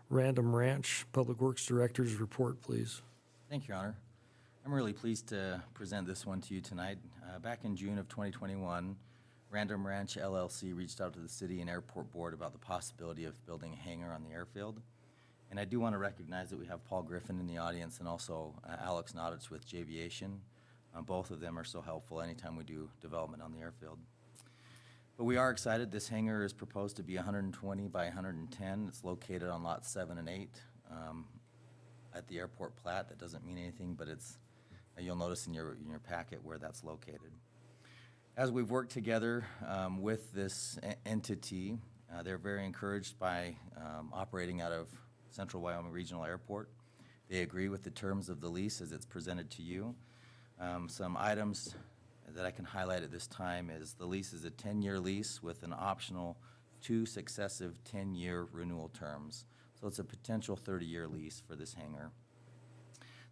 Speaker 1: Random Ranch, Public Works Director's report, please.
Speaker 11: Thank you, Your Honor. I'm really pleased to present this one to you tonight. Back in June of 2021, Random Ranch LLC reached out to the City and Airport Board about the possibility of building a hangar on the airfield. And I do want to recognize that we have Paul Griffin in the audience and also Alex Nodich with Javiation. Both of them are so helpful anytime we do development on the airfield. But we are excited. This hangar is proposed to be 120 by 110. It's located on lots 7 and 8 at the airport plat. That doesn't mean anything, but it's you'll notice in your packet where that's located. As we've worked together with this entity, they're very encouraged by operating out of Central Wyoming Regional Airport. They agree with the terms of the lease as it's presented to you. Some items that I can highlight at this time is the lease is a 10-year lease with an optional 2 successive 10-year renewal terms. So it's a potential 30-year lease for this hangar.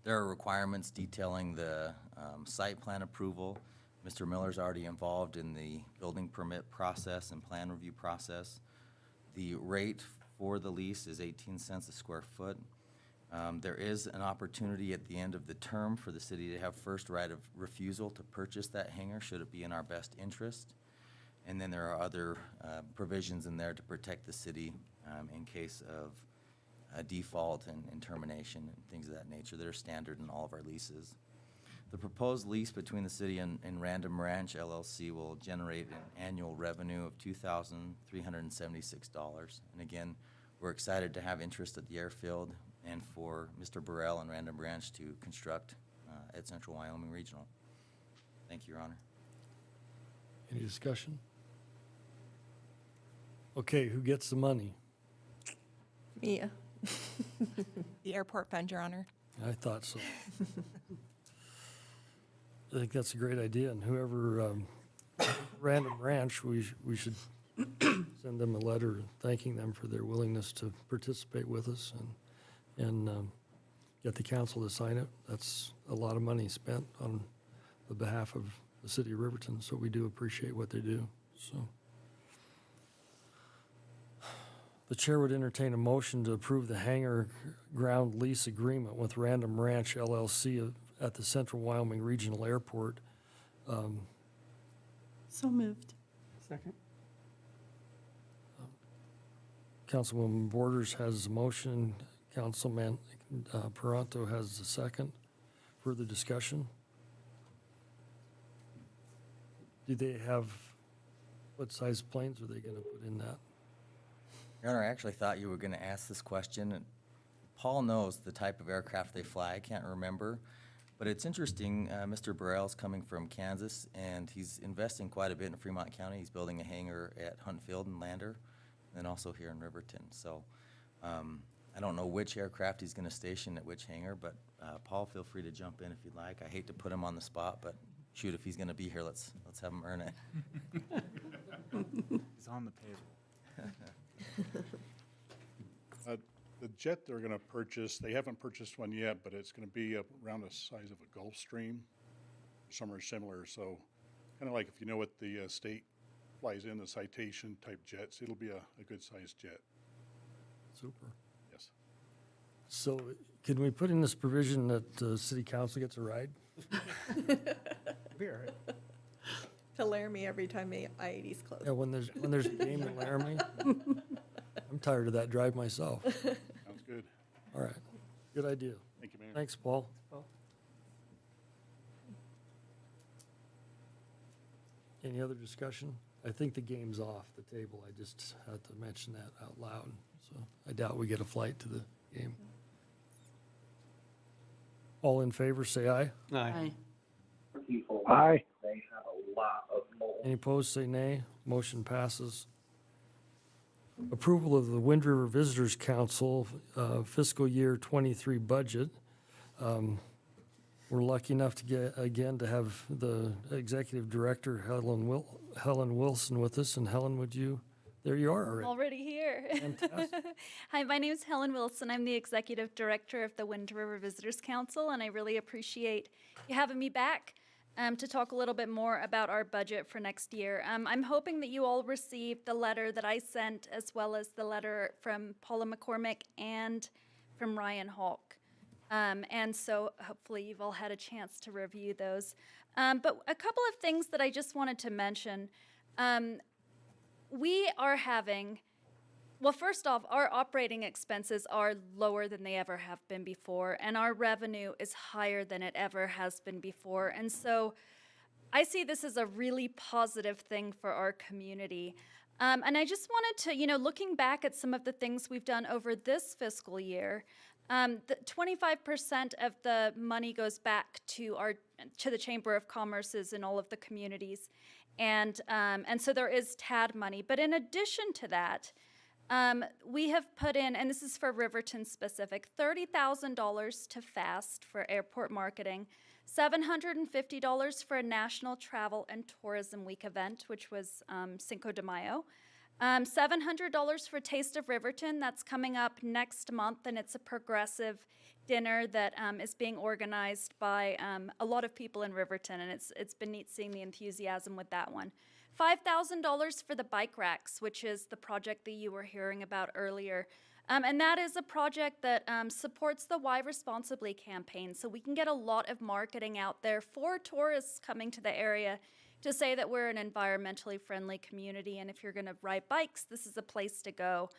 Speaker 11: There are requirements detailing the site plan approval. Mr. Miller's already involved in the building permit process and plan review process. The rate for the lease is 18 cents a square foot. There is an opportunity at the end of the term for the city to have first right of refusal to purchase that hangar, should it be in our best interest. And then there are other provisions in there to protect the city in case of a default and termination and things of that nature that are standard in all of our leases. The proposed lease between the city and Random Ranch LLC will generate an annual revenue of $2,376. And again, we're excited to have interest at the airfield and for Mr. Burrell and Random Ranch to construct at Central Wyoming Regional. Thank you, Your Honor.
Speaker 1: Any discussion? Okay, who gets the money?
Speaker 4: Mia.
Speaker 14: The airport fund, Your Honor.
Speaker 1: I thought so. I think that's a great idea, and whoever, Random Ranch, we should send them a letter thanking them for their willingness to participate with us and get the council to sign it. That's a lot of money spent on the behalf of the city of Riverton, so we do appreciate what they do, so. The chair would entertain a motion to approve the hangar ground lease agreement with Random Ranch LLC at the Central Wyoming Regional Airport.
Speaker 2: So moved.
Speaker 10: Second?
Speaker 1: Councilwoman Borders has the motion. Councilman Peranto has the second. Further discussion? Do they have, what size planes are they going to put in that?
Speaker 11: Your Honor, I actually thought you were going to ask this question. And Paul knows the type of aircraft they fly. I can't remember. But it's interesting, Mr. Burrell's coming from Kansas, and he's investing quite a bit in Fremont County. He's building a hangar at Hunt Field and Lander, and also here in Riverton. So I don't know which aircraft he's going to station at which hangar, but Paul, feel free to jump in if you'd like. I hate to put him on the spot, but shoot, if he's going to be here, let's have him earn it.
Speaker 6: He's on the table.
Speaker 15: The jet they're going to purchase, they haven't purchased one yet, but it's going to be around the size of a Gulfstream, somewhere similar. So kind of like if you know what the state flies in, the Citation type jets, it'll be a good sized jet.
Speaker 1: Super.
Speaker 15: Yes.
Speaker 1: So can we put in this provision that city council gets a ride?
Speaker 10: Be all right.
Speaker 4: To Laramie every time I-80's closed.
Speaker 1: Yeah, when there's a game in Laramie. I'm tired of that drive myself.
Speaker 15: Sounds good.
Speaker 1: All right, good idea.
Speaker 15: Thank you, Mayor.
Speaker 1: Thanks, Paul. Any other discussion? I think the game's off the table. I just had to mention that out loud. So I doubt we get a flight to the game. All in favor, say aye.
Speaker 10: Aye.
Speaker 3: Aye.
Speaker 1: Any opposed, say nay. Motion passes. Approval of the Wind River Visitors Council fiscal year '23 budget. We're lucky enough to to have the executive director, Helen Wilson, with us. And Helen, there you are
Speaker 16: Already here.
Speaker 1: Fantastic.
Speaker 16: Hi, my name is Helen Wilson. I'm the executive director of the Wind River Visitors Council, and I really appreciate you having me back to talk a little bit more about our budget for next year. I'm hoping that you all received the letter that I sent, as well as the letter from Paula McCormick and from Ryan Hawk. And so hopefully you've all had a chance to review those. But a couple of things that I just wanted to mention. We are having, well, first off, our operating expenses are lower than they ever have been before, and our revenue is higher than it ever has been before. And so I see this as a really positive thing for our community. And I just wanted to, looking back at some of the things we've done over this fiscal year, the 25% of the money goes back to the Chamber of Commerce's in all of the communities. And so there is TAD money. But in addition to that, we have put in, and this is for Riverton specific, $30,000 to FAST for airport marketing, $750 for a National Travel and Tourism Week event, which was Cinco de Mayo. $700 for Taste of Riverton. That's coming up next month, and it's a progressive dinner that is being organized by a lot of people in Riverton, and it's been neat seeing the enthusiasm with that one. $5,000 for the bike racks, which is the project that you were hearing about earlier. And that is a project that supports the Why Responsibly campaign, so we can get a lot of marketing out there for tourists coming to the area to say that we're an environmentally friendly community, and if you're going to ride bikes, this is a place to go.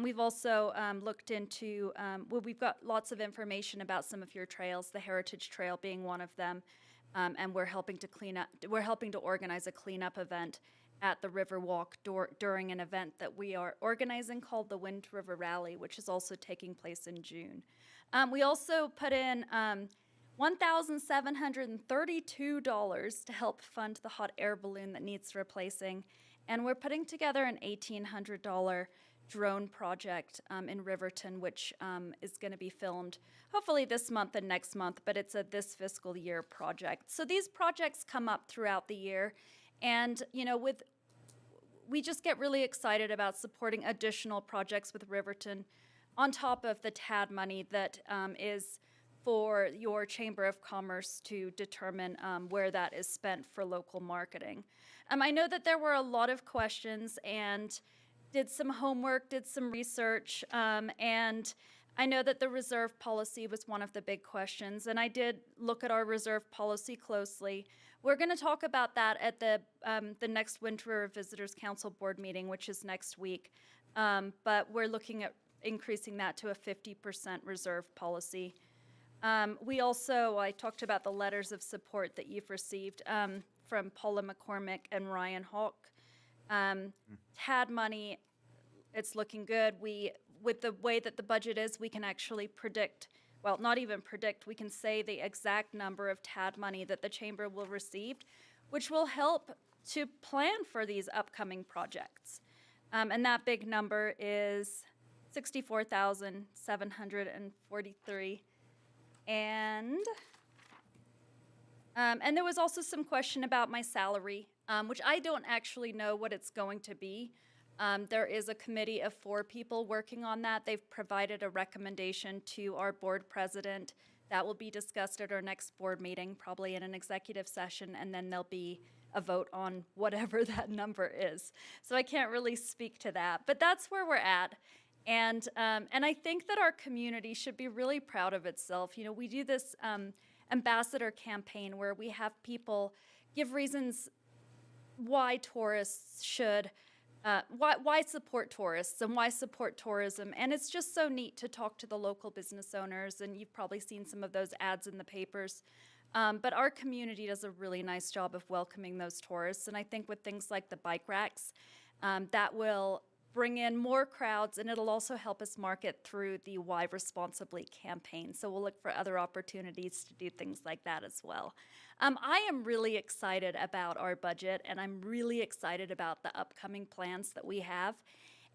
Speaker 16: We've also looked into, well, we've got lots of information about some of your trails, the Heritage Trail being one of them, and we're helping to organize a cleanup event at the Riverwalk during an event that we are organizing called the Wind River Rally, which is also taking place in June. We also put in $1,732 to help fund the hot air balloon that needs replacing, and we're putting together an $1,800 drone project in Riverton, which is going to be filmed hopefully this month and next month, but it's a this fiscal year project. So these projects come up throughout the year, and we just get really excited about supporting additional projects with Riverton on top of the TAD money that is for your Chamber of Commerce to determine where that is spent for local marketing. I know that there were a lot of questions, and did some homework, did some research, and I know that the reserve policy was one of the big questions, and I did look at our reserve policy closely. We're going to talk about that at the next Wind River Visitors Council board meeting, which is next week, but we're looking at increasing that to a 50% reserve policy. I talked about the letters of support that you've received from Paula McCormick and Ryan Hawk. TAD money, it's looking good. With the way that the budget is, we can actually predict, well, not even predict, we can say the exact number of TAD money that the Chamber will receive, which will help to plan for these upcoming projects. And that big number is $64,743. And there was also some question about my salary, which I don't actually know what it's going to be. There is a committee of 4 people working on that. They've provided a recommendation to our board president. That will be discussed at our next board meeting, probably in an executive session, and then there'll be a vote on whatever that number is. So I can't really speak to that, but that's where we're at. And I think that our community should be really proud of itself. We do this ambassador campaign where we have people give reasons why tourists should, why support tourists and why support tourism. And it's just so neat to talk to the local business owners, and you've probably seen some of those ads in the papers. But our community does a really nice job of welcoming those tourists. And I think with things like the bike racks, that will bring in more crowds, and it'll also help us market through the Why Responsibly campaign. So we'll look for other opportunities to do things like that as well. I am really excited about our budget, and I'm really excited about the upcoming plans that we have.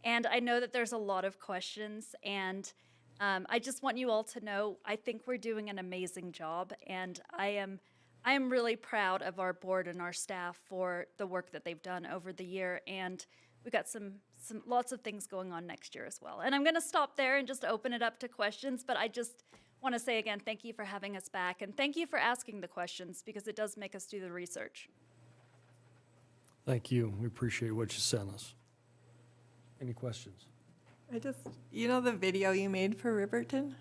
Speaker 16: And I know that there's a lot of questions, and I just want you all to know I think we're doing an amazing job, and I am really proud of our board and our staff for the work that they've done over the year, and we've got some lots of things going on next year as well. And I'm going to stop there and just open it up to questions, but I just want to say again, thank you for having us back, and thank you for asking the questions, because it does make us do the research.
Speaker 1: Thank you. We appreciate what you sent us. Any questions?
Speaker 4: The video you made for Riverton,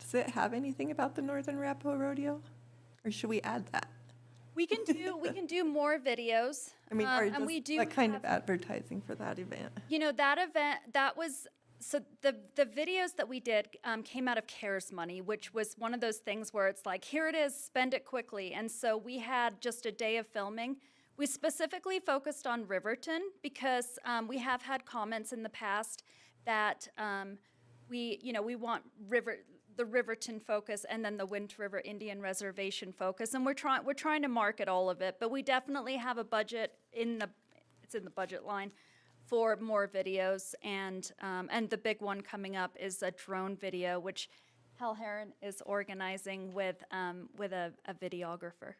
Speaker 4: does it have anything about the Northern Arapahoe Rodeo? Or should we add that?
Speaker 16: We can do more videos.
Speaker 4: And
Speaker 16: we do
Speaker 4: what kind of advertising for that event?
Speaker 16: That event, that was, so the videos that we did came out of CARES money, which was one of those things where it's like, here it is, spend it quickly. And so we had just a day of filming. We specifically focused on Riverton because we have had comments in the past that we want the Riverton focus and then the Wind River Indian Reservation focus, and we're trying to market all of it, but we definitely have a budget it's in the budget line for more videos, and the big one coming up is a drone video, which Hal Heron is organizing with a videographer.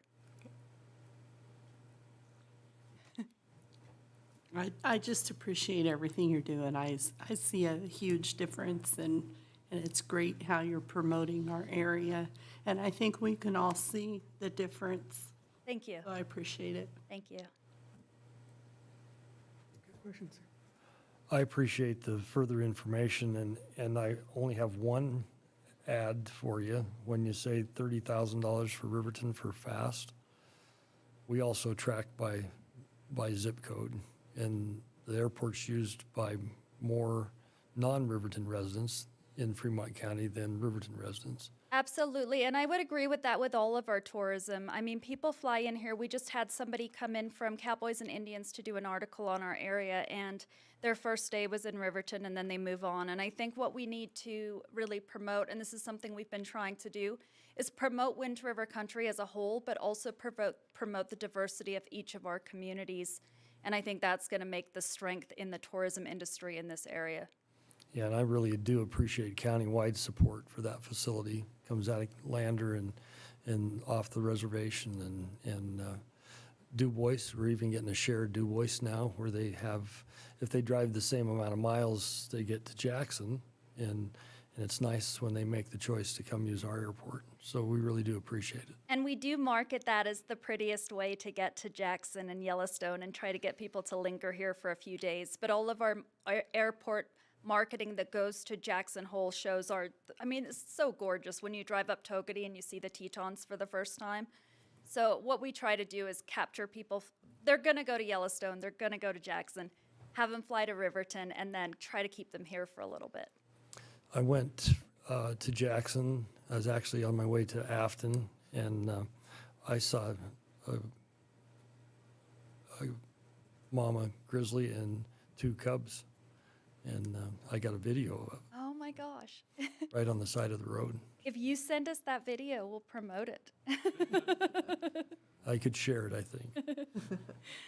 Speaker 2: I just appreciate everything you're doing. I see a huge difference, and it's great how you're promoting our area. And I think we can all see the difference.
Speaker 16: Thank you.
Speaker 2: So I appreciate it.
Speaker 16: Thank you.
Speaker 10: Questions?
Speaker 1: I appreciate the further information, and I only have one ad for you. When you say $30,000 for Riverton for FAST, we also track by zip code, and the airport's used by more non-Riverton residents in Fremont County than Riverton residents.
Speaker 16: Absolutely, and I would agree with that with all of our tourism. I mean, people fly in here. We just had somebody come in from Cowboys and Indians to do an article on our area, and their first day was in Riverton, and then they move on. And I think what we need to really promote, and this is something we've been trying to do, is promote Wind River Country as a whole, but also promote the diversity of each of our communities. And I think that's going to make the strength in the tourism industry in this area.
Speaker 1: Yeah, and I really do appreciate countywide support for that facility. Comes out of Lander and off the reservation and Du Bois. We're even getting a shared Du Bois now, where they have, if they drive the same amount of miles, they get to Jackson, and it's nice when they make the choice to come use our airport. So we really do appreciate it.
Speaker 16: And we do market that as the prettiest way to get to Jackson and Yellowstone and try to get people to linger here for a few days. But all of our airport marketing that goes to Jackson Hole shows I mean, it's so gorgeous when you drive up Togety and you see the Tetons for the first time. So what we try to do is capture people. They're going to go to Yellowstone. They're going to go to Jackson, have them fly to Riverton, and then try to keep them here for a little bit.
Speaker 1: I went to Jackson. I was actually on my way to Afton, and I saw a mama grizzly and 2 cubs, and I got a video of
Speaker 16: Oh my gosh.
Speaker 1: it right on the side of the road.
Speaker 16: If you send us that video, we'll promote it.
Speaker 1: I could share it, I think.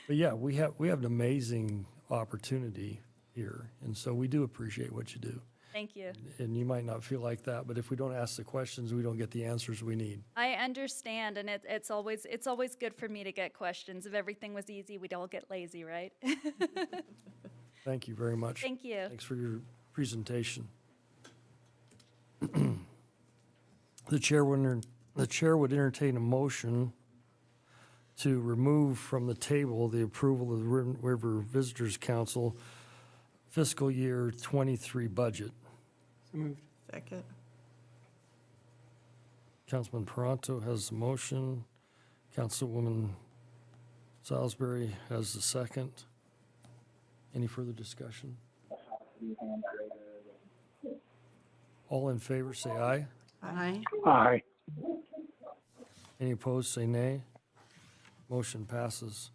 Speaker 1: But yeah, we have an amazing opportunity here, and so we do appreciate what you do.
Speaker 16: Thank you.
Speaker 1: And you might not feel like that, but if we don't ask the questions, we don't get the answers we need.
Speaker 16: I understand, and it's always good for me to get questions. If everything was easy, we'd all get lazy, right?
Speaker 1: Thank you very much.
Speaker 16: Thank you.
Speaker 1: Thanks for your presentation. The chair would entertain a motion to remove from the table the approval of the River Visitors Council fiscal year 23 budget.
Speaker 10: So moved.
Speaker 4: Second.
Speaker 1: Councilman Peranto has the motion. Councilwoman Salisbury has the second. Any further discussion? All in favor, say aye.
Speaker 2: Aye.
Speaker 3: Aye.
Speaker 1: Any opposed, say nay. Motion passes.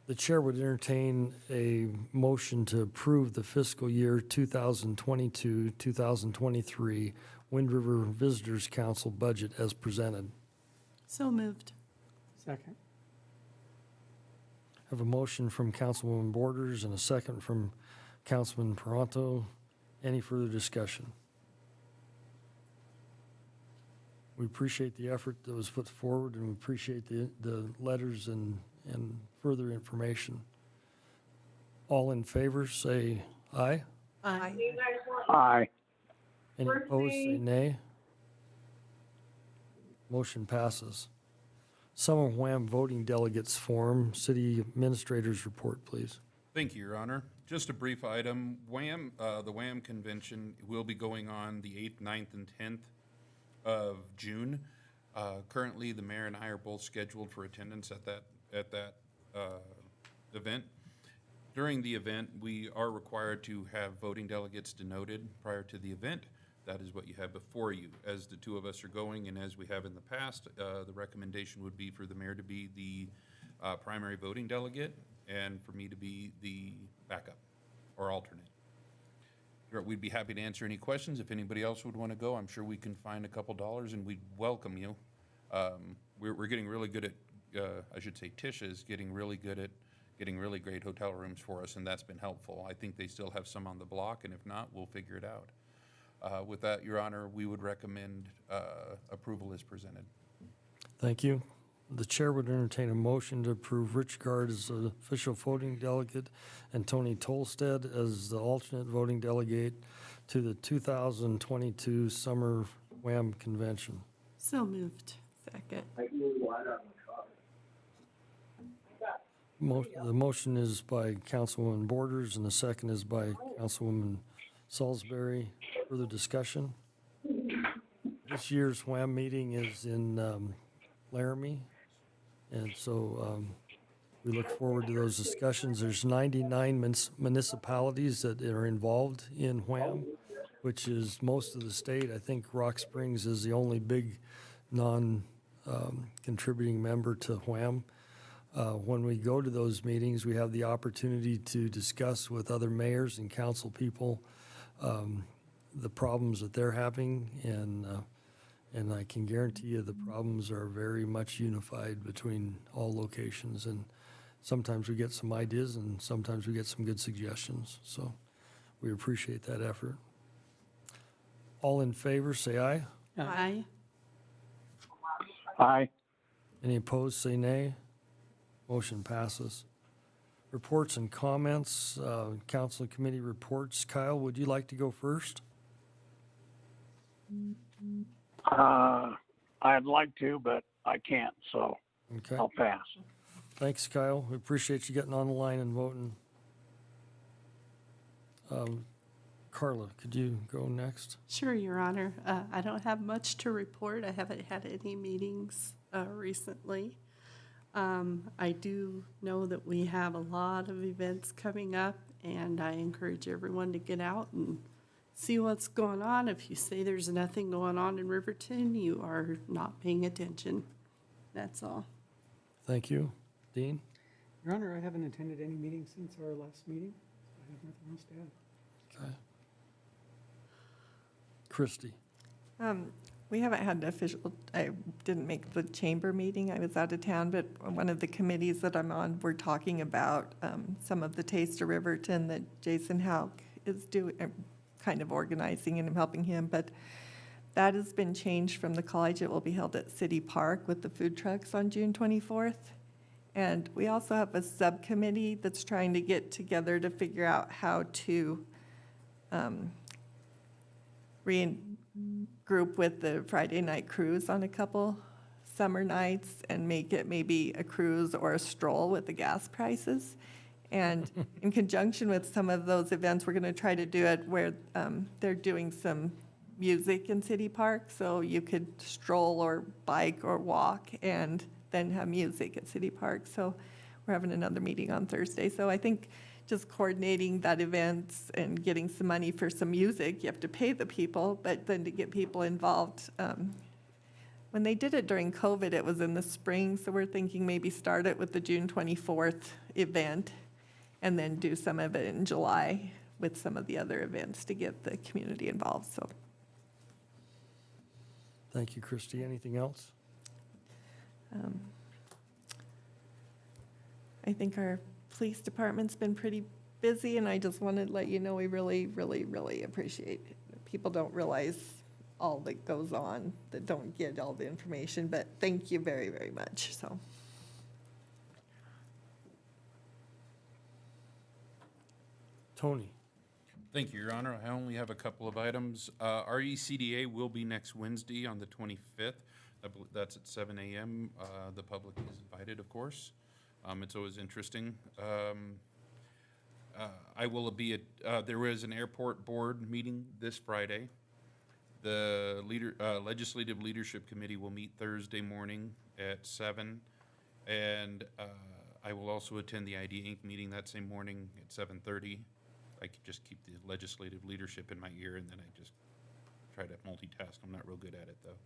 Speaker 1: The chair would entertain a motion to approve the fiscal year 2022-2023 Wind River Visitors Council budget as presented.
Speaker 2: So moved.
Speaker 10: Second.
Speaker 1: Have a motion from Councilwoman Borders and a second from Councilman Peranto. Any further discussion? We appreciate the effort that was put forward, and we appreciate the letters and further information. All in favor, say aye.
Speaker 2: Aye.
Speaker 3: Aye.
Speaker 1: Any opposed, say nay. Motion passes. Sum of Wham voting delegates form. City Administrator's report, please.
Speaker 12: Thank you, Your Honor. Just a brief item. The WHAM convention will be going on the 8th, 9th, and 10th of June. Currently, the mayor and I are both scheduled for attendance at that event. During the event, we are required to have voting delegates denoted prior to the event. That is what you have before you. As the two of us are going, and as we have in the past, the recommendation would be for the mayor to be the primary voting delegate and for me to be the backup or alternate. We'd be happy to answer any questions. If anybody else would want to go, I'm sure we can find a couple dollars and we'd welcome you. We're getting really good at, I should say Tisha is getting really good at getting really great hotel rooms for us, and that's been helpful. I think they still have some on the block, and if not, we'll figure it out. With that, Your Honor, we would recommend approval as presented.
Speaker 1: Thank you. The chair would entertain a motion to approve Rich Gard as the official voting delegate and Tony Tolstead as the alternate voting delegate to the 2022 Summer WHAM Convention.
Speaker 2: So moved.
Speaker 4: Second.
Speaker 1: The motion is by Councilwoman Borders, and the second is by Councilwoman Salisbury. Further discussion? This year's WHAM meeting is in Laramie, and so we look forward to those discussions. There's 99 municipalities that are involved in WHAM, which is most of the state. I think Rock Springs is the only big non-contributing member to WHAM. When we go to those meetings, we have the opportunity to discuss with other mayors and council people the problems that they're having, and I can guarantee you the problems are very much unified between all locations. And sometimes we get some ideas, and sometimes we get some good suggestions. So we appreciate that effort. All in favor, say aye.
Speaker 2: Aye.
Speaker 3: Aye.
Speaker 1: Any opposed, say nay. Motion passes. Reports and comments, council and committee reports. Kyle, would you like to go first?
Speaker 3: I'd like to, but I can't, so
Speaker 1: Okay.
Speaker 3: I'll pass.
Speaker 1: Thanks, Kyle. We appreciate you getting on the line and voting. Carla, could you go next?
Speaker 2: Sure, Your Honor. I don't have much to report. I haven't had any meetings recently. I do know that we have a lot of events coming up, and I encourage everyone to get out and see what's going on. If you say there's nothing going on in Riverton, you are not paying attention. That's all.
Speaker 1: Thank you. Dean?
Speaker 10: Your Honor, I haven't attended any meetings since our last meeting. I have nothing else to add.
Speaker 1: Okay. Christie?
Speaker 4: We haven't had an official, I didn't make the chamber meeting, I was out of town, but one of the committees that I'm on, we're talking about some of the Taste of Riverton that Jason Hauk is doing, kind of organizing, and I'm helping him, but that has been changed from the college. It will be held at City Park with the food trucks on June 24th. And we also have a subcommittee that's trying to get together to figure out how to regroup with the Friday night cruise on a couple summer nights and make it maybe a cruise or a stroll with the gas prices. And in conjunction with some of those events, we're going to try to do it where they're doing some music in City Park. So you could stroll or bike or walk and then have music at City Park. So we're having another meeting on Thursday. So I think just coordinating that events and getting some money for some music, you have to pay the people, but then to get people involved. When they did it during COVID, it was in the spring. So we're thinking maybe start it with the June 24th event and then do some of it in July with some of the other events to get the community involved. So
Speaker 1: Thank you, Christie. Anything else?
Speaker 4: I think our police department's been pretty busy, and I just wanted to let you know we really, really, really appreciate it. People don't realize all that goes on, that don't get all the information, but thank you very, very much, so.
Speaker 1: Tony?
Speaker 12: Thank you, Your Honor. I only have a couple of items. RECDA will be next Wednesday on the 25th. That's at 7 a.m. The public is invited, of course. It's always interesting. I will be at, there is an airport board meeting this Friday. The Legislative Leadership Committee will meet Thursday morning at 7. And I will also attend the ID Inc. meeting that same morning at 7:30. I could just keep the legislative leadership in my ear, and then I just try to multitask. I'm not real good at it, though.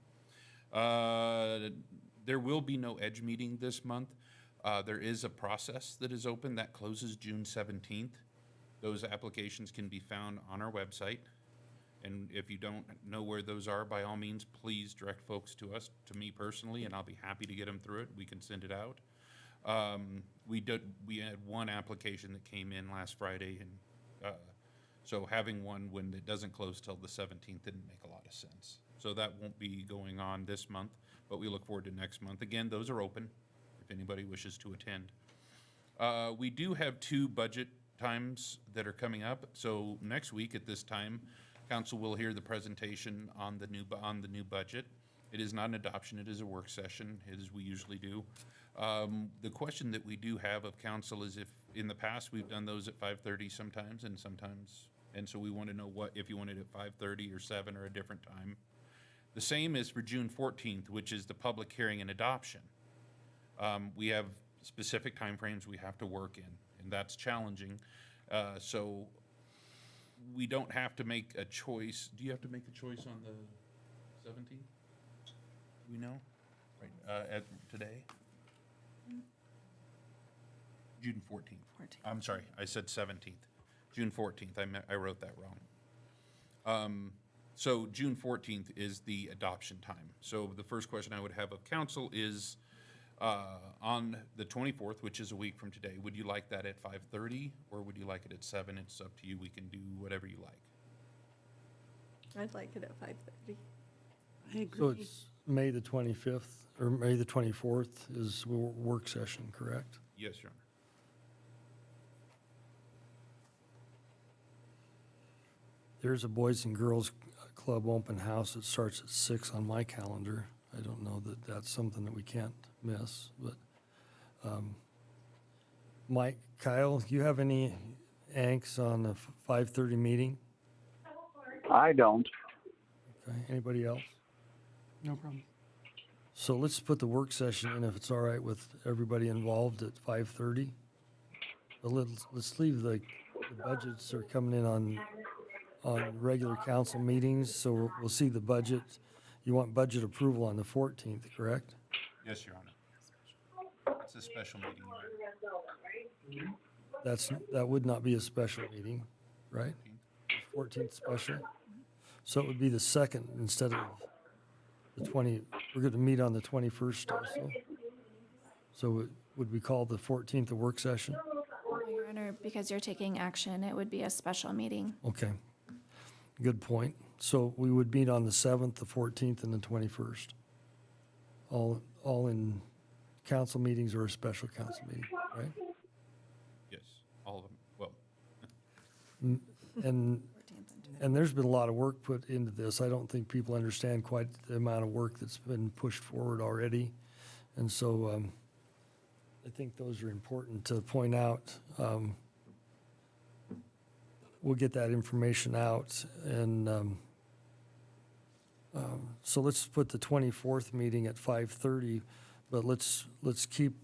Speaker 12: There will be no EDGE meeting this month. There is a process that is open that closes June 17th. Those applications can be found on our website. And if you don't know where those are, by all means, please direct folks to us, to me personally, and I'll be happy to get them through it. We can send it out. We had one application that came in last Friday, and so having one when it doesn't close till the 17th didn't make a lot of sense. So that won't be going on this month, but we look forward to next month. Again, those are open if anybody wishes to attend. We do have 2 budget times that are coming up. So next week at this time, council will hear the presentation on the new budget. It is not an adoption, it is a work session, as we usually do. The question that we do have of council is if, in the past, we've done those at 5:30 sometimes, and so we want to know if you want it at 5:30 or 7 or a different time. The same is for June 14th, which is the public hearing and adoption. We have specific timeframes we have to work in, and that's challenging. So we don't have to make a choice. Do you have to make a choice on the 17th? Do we know? Right, today? June 14th. I'm sorry, I said 17th. June 14th, I wrote that wrong. So June 14th is the adoption time. So the first question I would have of council is, on the 24th, which is a week from today, would you like that at 5:30 or would you like it at 7? It's up to you. We can do whatever you like.
Speaker 4: I'd like it at 5:30.
Speaker 2: I agree.
Speaker 1: So it's May the 25th, or May the 24th is work session, correct?
Speaker 12: Yes, Your Honor.
Speaker 1: There's a Boys and Girls Club open house that starts at 6 on my calendar. I don't know that that's something that we can't miss, but, Mike, Kyle, you have any angst on the 5:30 meeting?
Speaker 3: I don't.
Speaker 1: Okay, anybody else?
Speaker 10: No problem.
Speaker 1: So let's put the work session in, if it's all right with everybody involved, at 5:30. But let's leave the budgets are coming in on regular council meetings, so we'll see the budget. You want budget approval on the 14th, correct?
Speaker 12: Yes, Your Honor. It's a special meeting.
Speaker 1: That would not be a special meeting, right? 14th special? So it would be the 2nd instead of the 20, we're going to meet on the 21st also. So would we call the 14th a work session?
Speaker 9: Your Honor, because you're taking action, it would be a special meeting.
Speaker 1: Okay, good point. So we would meet on the 7th, the 14th, and the 21st. All in council meetings or a special council meeting, right?
Speaker 12: Yes, all of them. Well,
Speaker 1: And there's been a lot of work put into this. I don't think people understand quite the amount of work that's been pushed forward already. And so I think those are important to point out. We'll get that information out. And so let's put the 24th meeting at 5:30, but let's keep,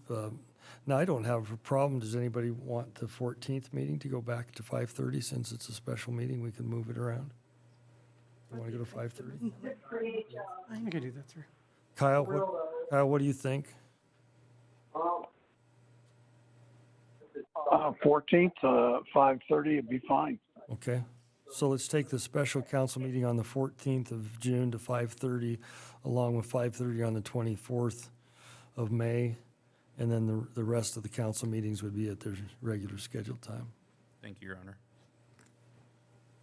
Speaker 1: now I don't have a problem. Does anybody want the 14th meeting to go back to 5:30 since it's a special meeting? We can move it around. You want to go to 5:30?
Speaker 10: I think I do that, sir.
Speaker 1: Kyle, what do you think?
Speaker 3: 14th, 5:30 would be fine.
Speaker 1: Okay, so let's take the special council meeting on the 14th of June to 5:30, along with 5:30 on the 24th of May, and then the rest of the council meetings would be at their regular scheduled time.
Speaker 12: thank you, Your Honor.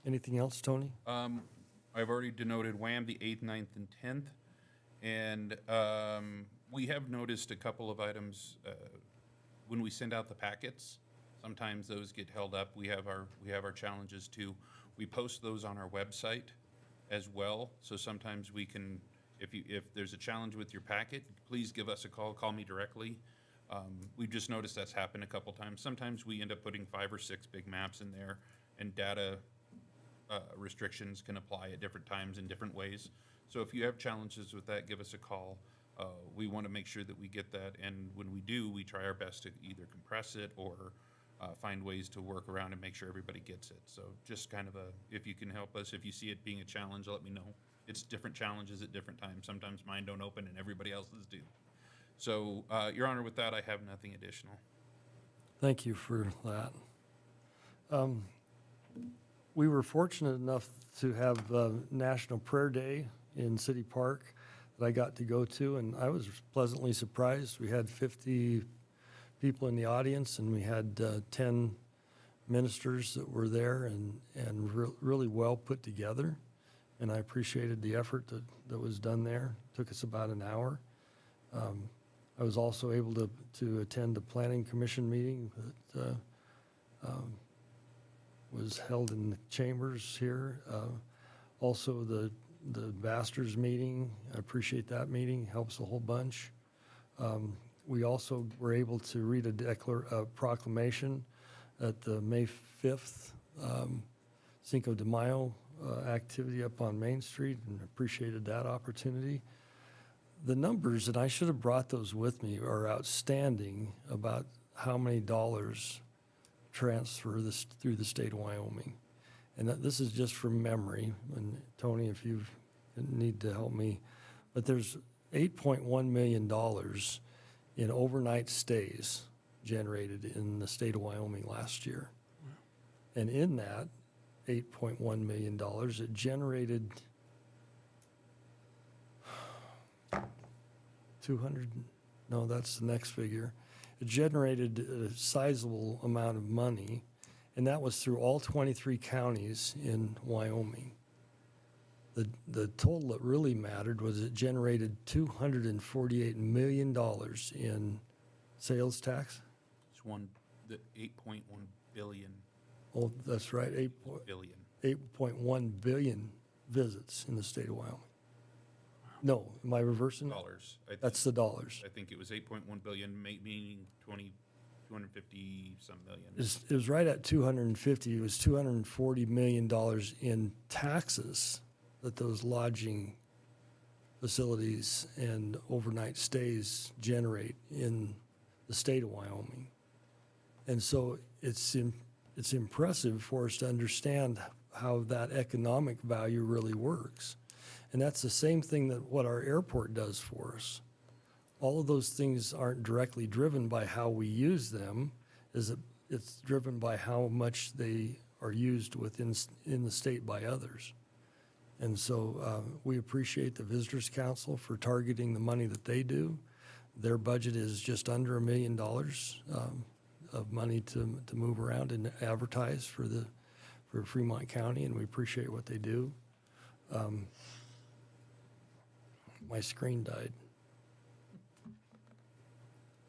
Speaker 1: Anything else, Tony?
Speaker 12: I've already denoted WHAM the 8th, 9th, and 10th. And we have noticed a couple of items when we send out the packets. Sometimes those get held up. We have our challenges too. We post those on our website as well. So sometimes we can, if there's a challenge with your packet, please give us a call. Call me directly. We've just noticed that's happened a couple times. Sometimes we end up putting 5 or 6 big maps in there, and data restrictions can apply at different times in different ways. So if you have challenges with that, give us a call. We want to make sure that we get that, and when we do, we try our best to either compress it or find ways to work around and make sure everybody gets it. So just kind of if you can help us, if you see it being a challenge, let me know. It's different challenges at different times. Sometimes mine don't open and everybody else's do. So, Your Honor, with that, I have nothing additional.
Speaker 1: Thank you for that. We were fortunate enough to have National Prayer Day in City Park that I got to go to, and I was pleasantly surprised. We had 50 people in the audience, and we had 10 ministers that were there and really well put together. And I appreciated the effort that was done there. Took us about an hour. I was also able to attend a planning commission meeting that was held in the chambers here. Also the Basters meeting, I appreciate that meeting, helps a whole bunch. We also were able to read a proclamation at the May 5th Cinco de Mayo activity up on Main Street, and appreciated that opportunity. The numbers, and I should have brought those with me, are outstanding about how many dollars transfer through the state of Wyoming. And this is just from memory, and Tony, if you need to help me, but there's $8.1 million in overnight stays generated in the state of Wyoming last year. And in that $8.1 million, it generated 200, no, that's the next figure. It generated a sizable amount of money, and that was through all 23 counties in Wyoming. The total that really mattered was it generated $248 million in sales tax.
Speaker 12: It's the 8.1 billion.
Speaker 1: Oh, that's right,
Speaker 12: Billion.
Speaker 1: 8.1 billion visits in the state of Wyoming. No, am I reversing?
Speaker 12: Dollars.
Speaker 1: That's the dollars.
Speaker 12: I think it was 8.1 billion, meaning 250 some million.
Speaker 1: It was right at 250. It was $240 million in taxes that those lodging facilities and overnight stays generate in the state of Wyoming. And so it's impressive for us to understand how that economic value really works. And that's the same thing that what our airport does for us. All of those things aren't directly driven by how we use them, it's driven by how much they are used in the state by others. And so we appreciate the Visitors Council for targeting the money that they do. Their budget is just under $1 million of money to move around and advertise for Fremont County, and we appreciate what they do. My screen died.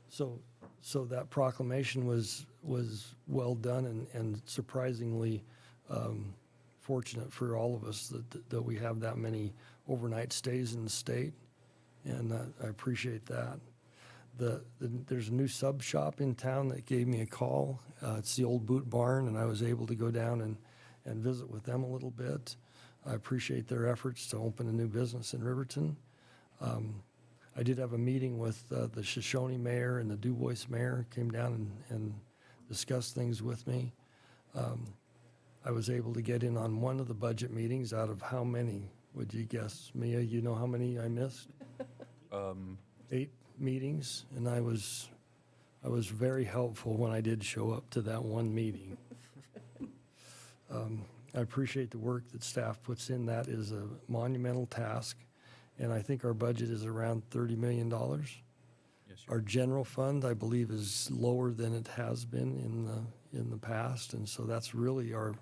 Speaker 1: So that proclamation was well done and surprisingly fortunate for all of us that we have that many overnight stays in the state, and I appreciate that. There's a new sub shop in town that gave me a call. It's the old Boot Barn, and I was able to go down and visit with them a little bit. I appreciate their efforts to open a new business in Riverton. I did have a meeting with the Shoshone mayor and the Du Bois mayor, came down and discussed things with me. I was able to get in on one of the budget meetings out of how many, would you guess? Mia, you know how many I missed? 8 meetings, and I was very helpful when I did show up to that one meeting. I appreciate the work that staff puts in. That is a monumental task, and I think our budget is around $30 million.
Speaker 12: Yes, sir.
Speaker 1: Our general fund, I believe, is lower than it has been in the past, and so that's really our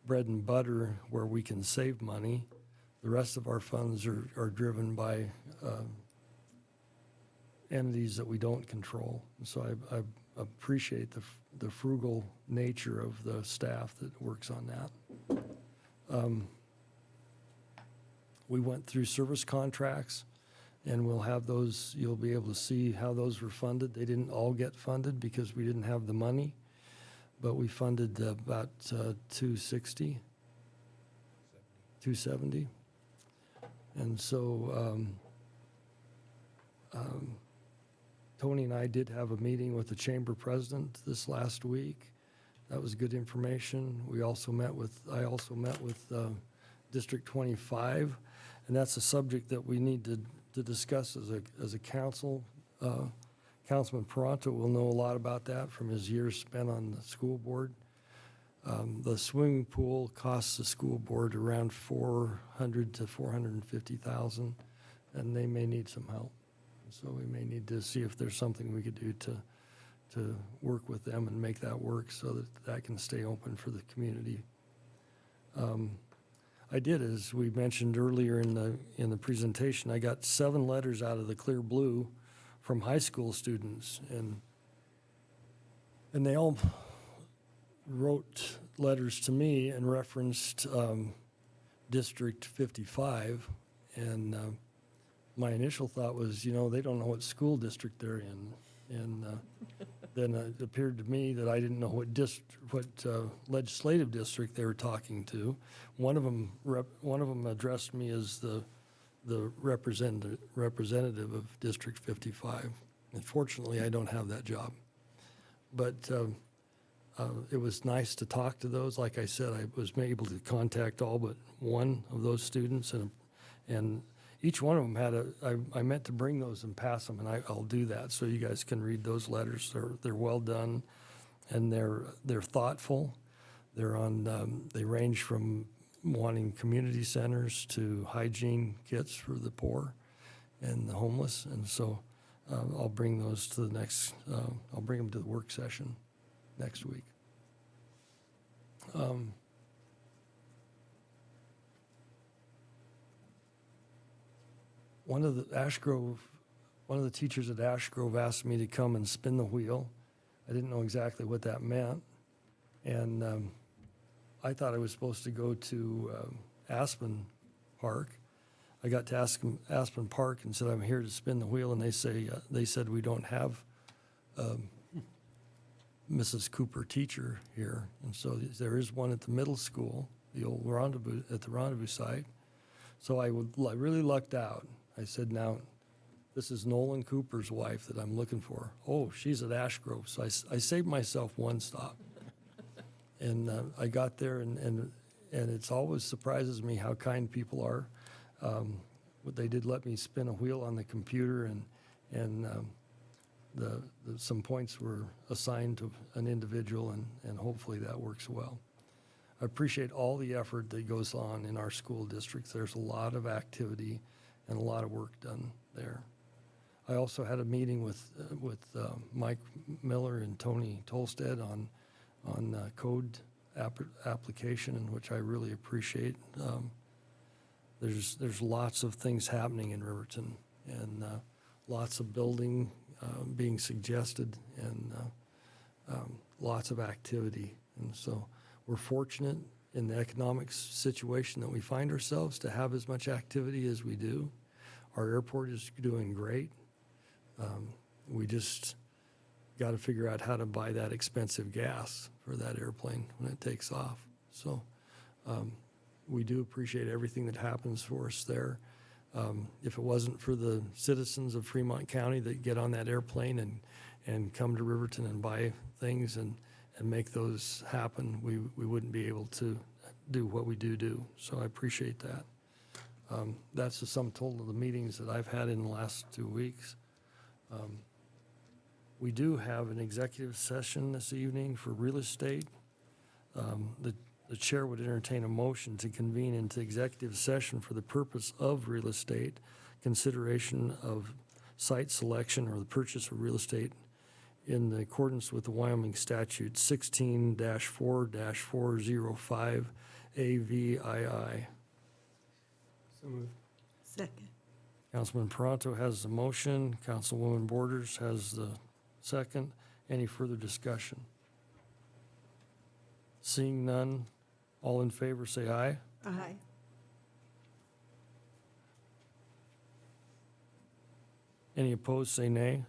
Speaker 1: bread and butter where we can save money. The rest of our funds are driven by entities that we don't control. And so I appreciate the frugal nature of the staff that works on that. We went through service contracts, and we'll have those, you'll be able to see how those were funded. They didn't all get funded because we didn't have the money, but we funded about 270. And so Tony and I did have a meeting with the chamber president this last week. That was good information. I also met with District 25, and that's a subject that we need to discuss as a council. Councilman Peranto will know a lot about that from his years spent on the school board. The swimming pool costs the school board around $400,000 to $450,000, and they may need some help. so we may need to see if there's something we could do to work with them and make that work so that that can stay open for the community. I did, as we mentioned earlier in the presentation, I got 7 letters out of the clear blue from high school students, and they all wrote letters to me and referenced District 55, and my initial thought was, they don't know what school district they're in, and then it appeared to me that I didn't know what legislative district they were talking to. One of them addressed me as the representative of District 55. Unfortunately, I don't have that job, but it was nice to talk to those. Like I said, I was able to contact all but one of those students, and each one of them had I meant to bring those and pass them, and I'll do that so you guys can read those letters. They're well done, and they're thoughtful. They range from wanting community centers to hygiene kits for the poor and the homeless, and so I'll bring those to the next. I'll bring them to the work session next week. One of the teachers at Ash Grove asked me to come and spin the wheel. I didn't know exactly what that meant, and I thought I was supposed to go to Aspen Park. I got to Aspen Park and said, I'm here to spin the wheel, and they said we don't have Mrs. Cooper teacher here, and so there is one at the middle school, the old rendezvous, at the rendezvous site. So I really lucked out. I said, now, this is Nolan Cooper's wife that I'm looking for. Oh, she's at Ash Grove. So I saved myself one stop. And I got there, and it's always surprises me how kind people are. They did let me spin a wheel on the computer, and some points were assigned to an individual, and hopefully that works well. I appreciate all the effort that goes on in our school districts. There's a lot of activity and a lot of work done there. I also had a meeting with Mike Miller and Tony Tolstead on code application, in which I really appreciate. There's lots of things happening in Riverton, and lots of building being suggested, and lots of activity. And so we're fortunate in the economic situation that we find ourselves to have as much activity as we do. Our airport is doing great. We just got to figure out how to buy that expensive gas for that airplane when it takes off. So we do appreciate everything that happens for us there. If it wasn't for the citizens of Fremont County that get on that airplane and come to Riverton and buy things and make those happen, we wouldn't be able to do what we do. So I appreciate that. That's the sum total of the meetings that I've had in the last 2 weeks. We do have an executive session this evening for real estate. The chair would entertain a motion to convene into executive session for the purpose of real estate, consideration of site selection or the purchase of real estate in accordance with the Wyoming statute 16-4-405 AVII.
Speaker 10: So moved.
Speaker 2: Second.
Speaker 1: Councilman Peranto has the motion. Councilwoman Borders has the second. Any further discussion? Seeing none, all in favor say aye.
Speaker 2: Aye.
Speaker 1: Any opposed say nay.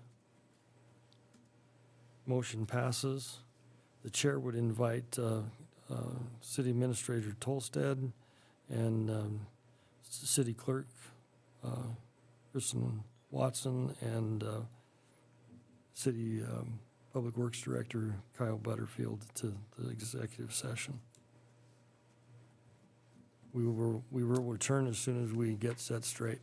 Speaker 1: Motion passes. The chair would invite City Administrator Tolstead and City Clerk Kristen Watson and City Public Works Director Kyle Butterfield to the executive session. We will return as soon as we get set straight.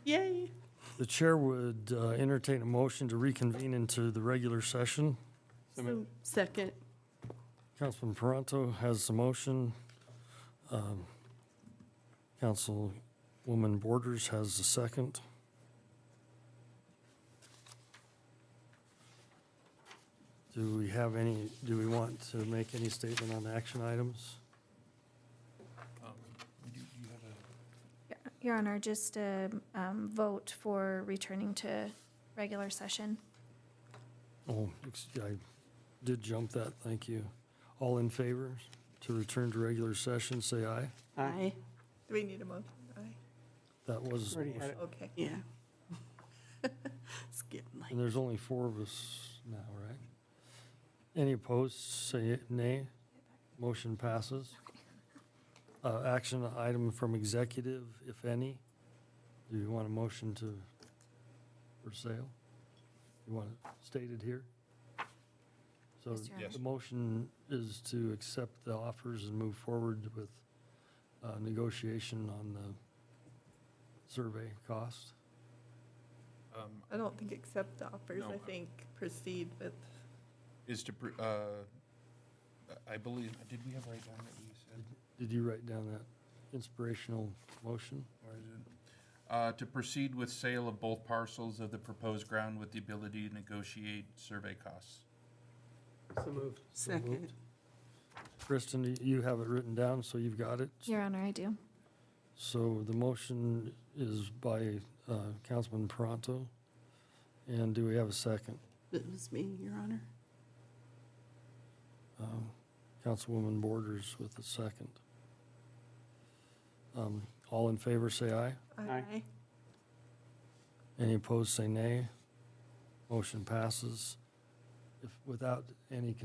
Speaker 2: Yay.
Speaker 1: The chair would entertain a motion to reconvene into the regular session.
Speaker 2: So, second.
Speaker 1: Councilman Paranto has the motion. Councilwoman Borders has the second. Do we want to make any statement on action items?
Speaker 9: Your Honor, just a vote for returning to regular session.
Speaker 1: Oh, I did jump that, thank you. All in favor to return to regular session, say aye.
Speaker 2: Aye.
Speaker 4: Do we need a motion? Aye.
Speaker 1: That was,
Speaker 10: Already had it.
Speaker 4: Okay.
Speaker 2: Yeah. It's getting late.
Speaker 1: and there's only 4 of us now, right? Any opposed, say nay. Motion passes. Action item from executive, if any. Do you want a motion for sale? You want it stated here? So
Speaker 9: Yes, Your Honor.
Speaker 12: Yes.
Speaker 1: the motion is to accept the offers and move forward with negotiation on the survey cost.
Speaker 4: I don't think accept offers.
Speaker 12: No.
Speaker 4: I think proceed with,
Speaker 12: Is to, I believe, did we have write down that we said?
Speaker 1: Did you write down that inspirational motion?
Speaker 12: Or is it, to proceed with sale of both parcels of the proposed ground with the ability to negotiate survey costs.
Speaker 10: So moved.
Speaker 1: So
Speaker 2: Second.
Speaker 1: moved. Kristen, you have it written down, so you've got it?
Speaker 9: Your Honor, I do.
Speaker 1: So the motion is by Councilman Paranto. And do we have a second?
Speaker 2: It was me, Your Honor.
Speaker 1: Councilwoman Borders with a second. All in favor, say aye.
Speaker 2: Aye.
Speaker 1: Any opposed, say nay. Motion passes. If without any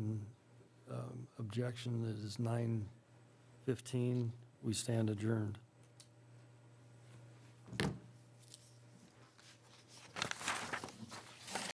Speaker 1: objection, it is 9:15. We stand adjourned.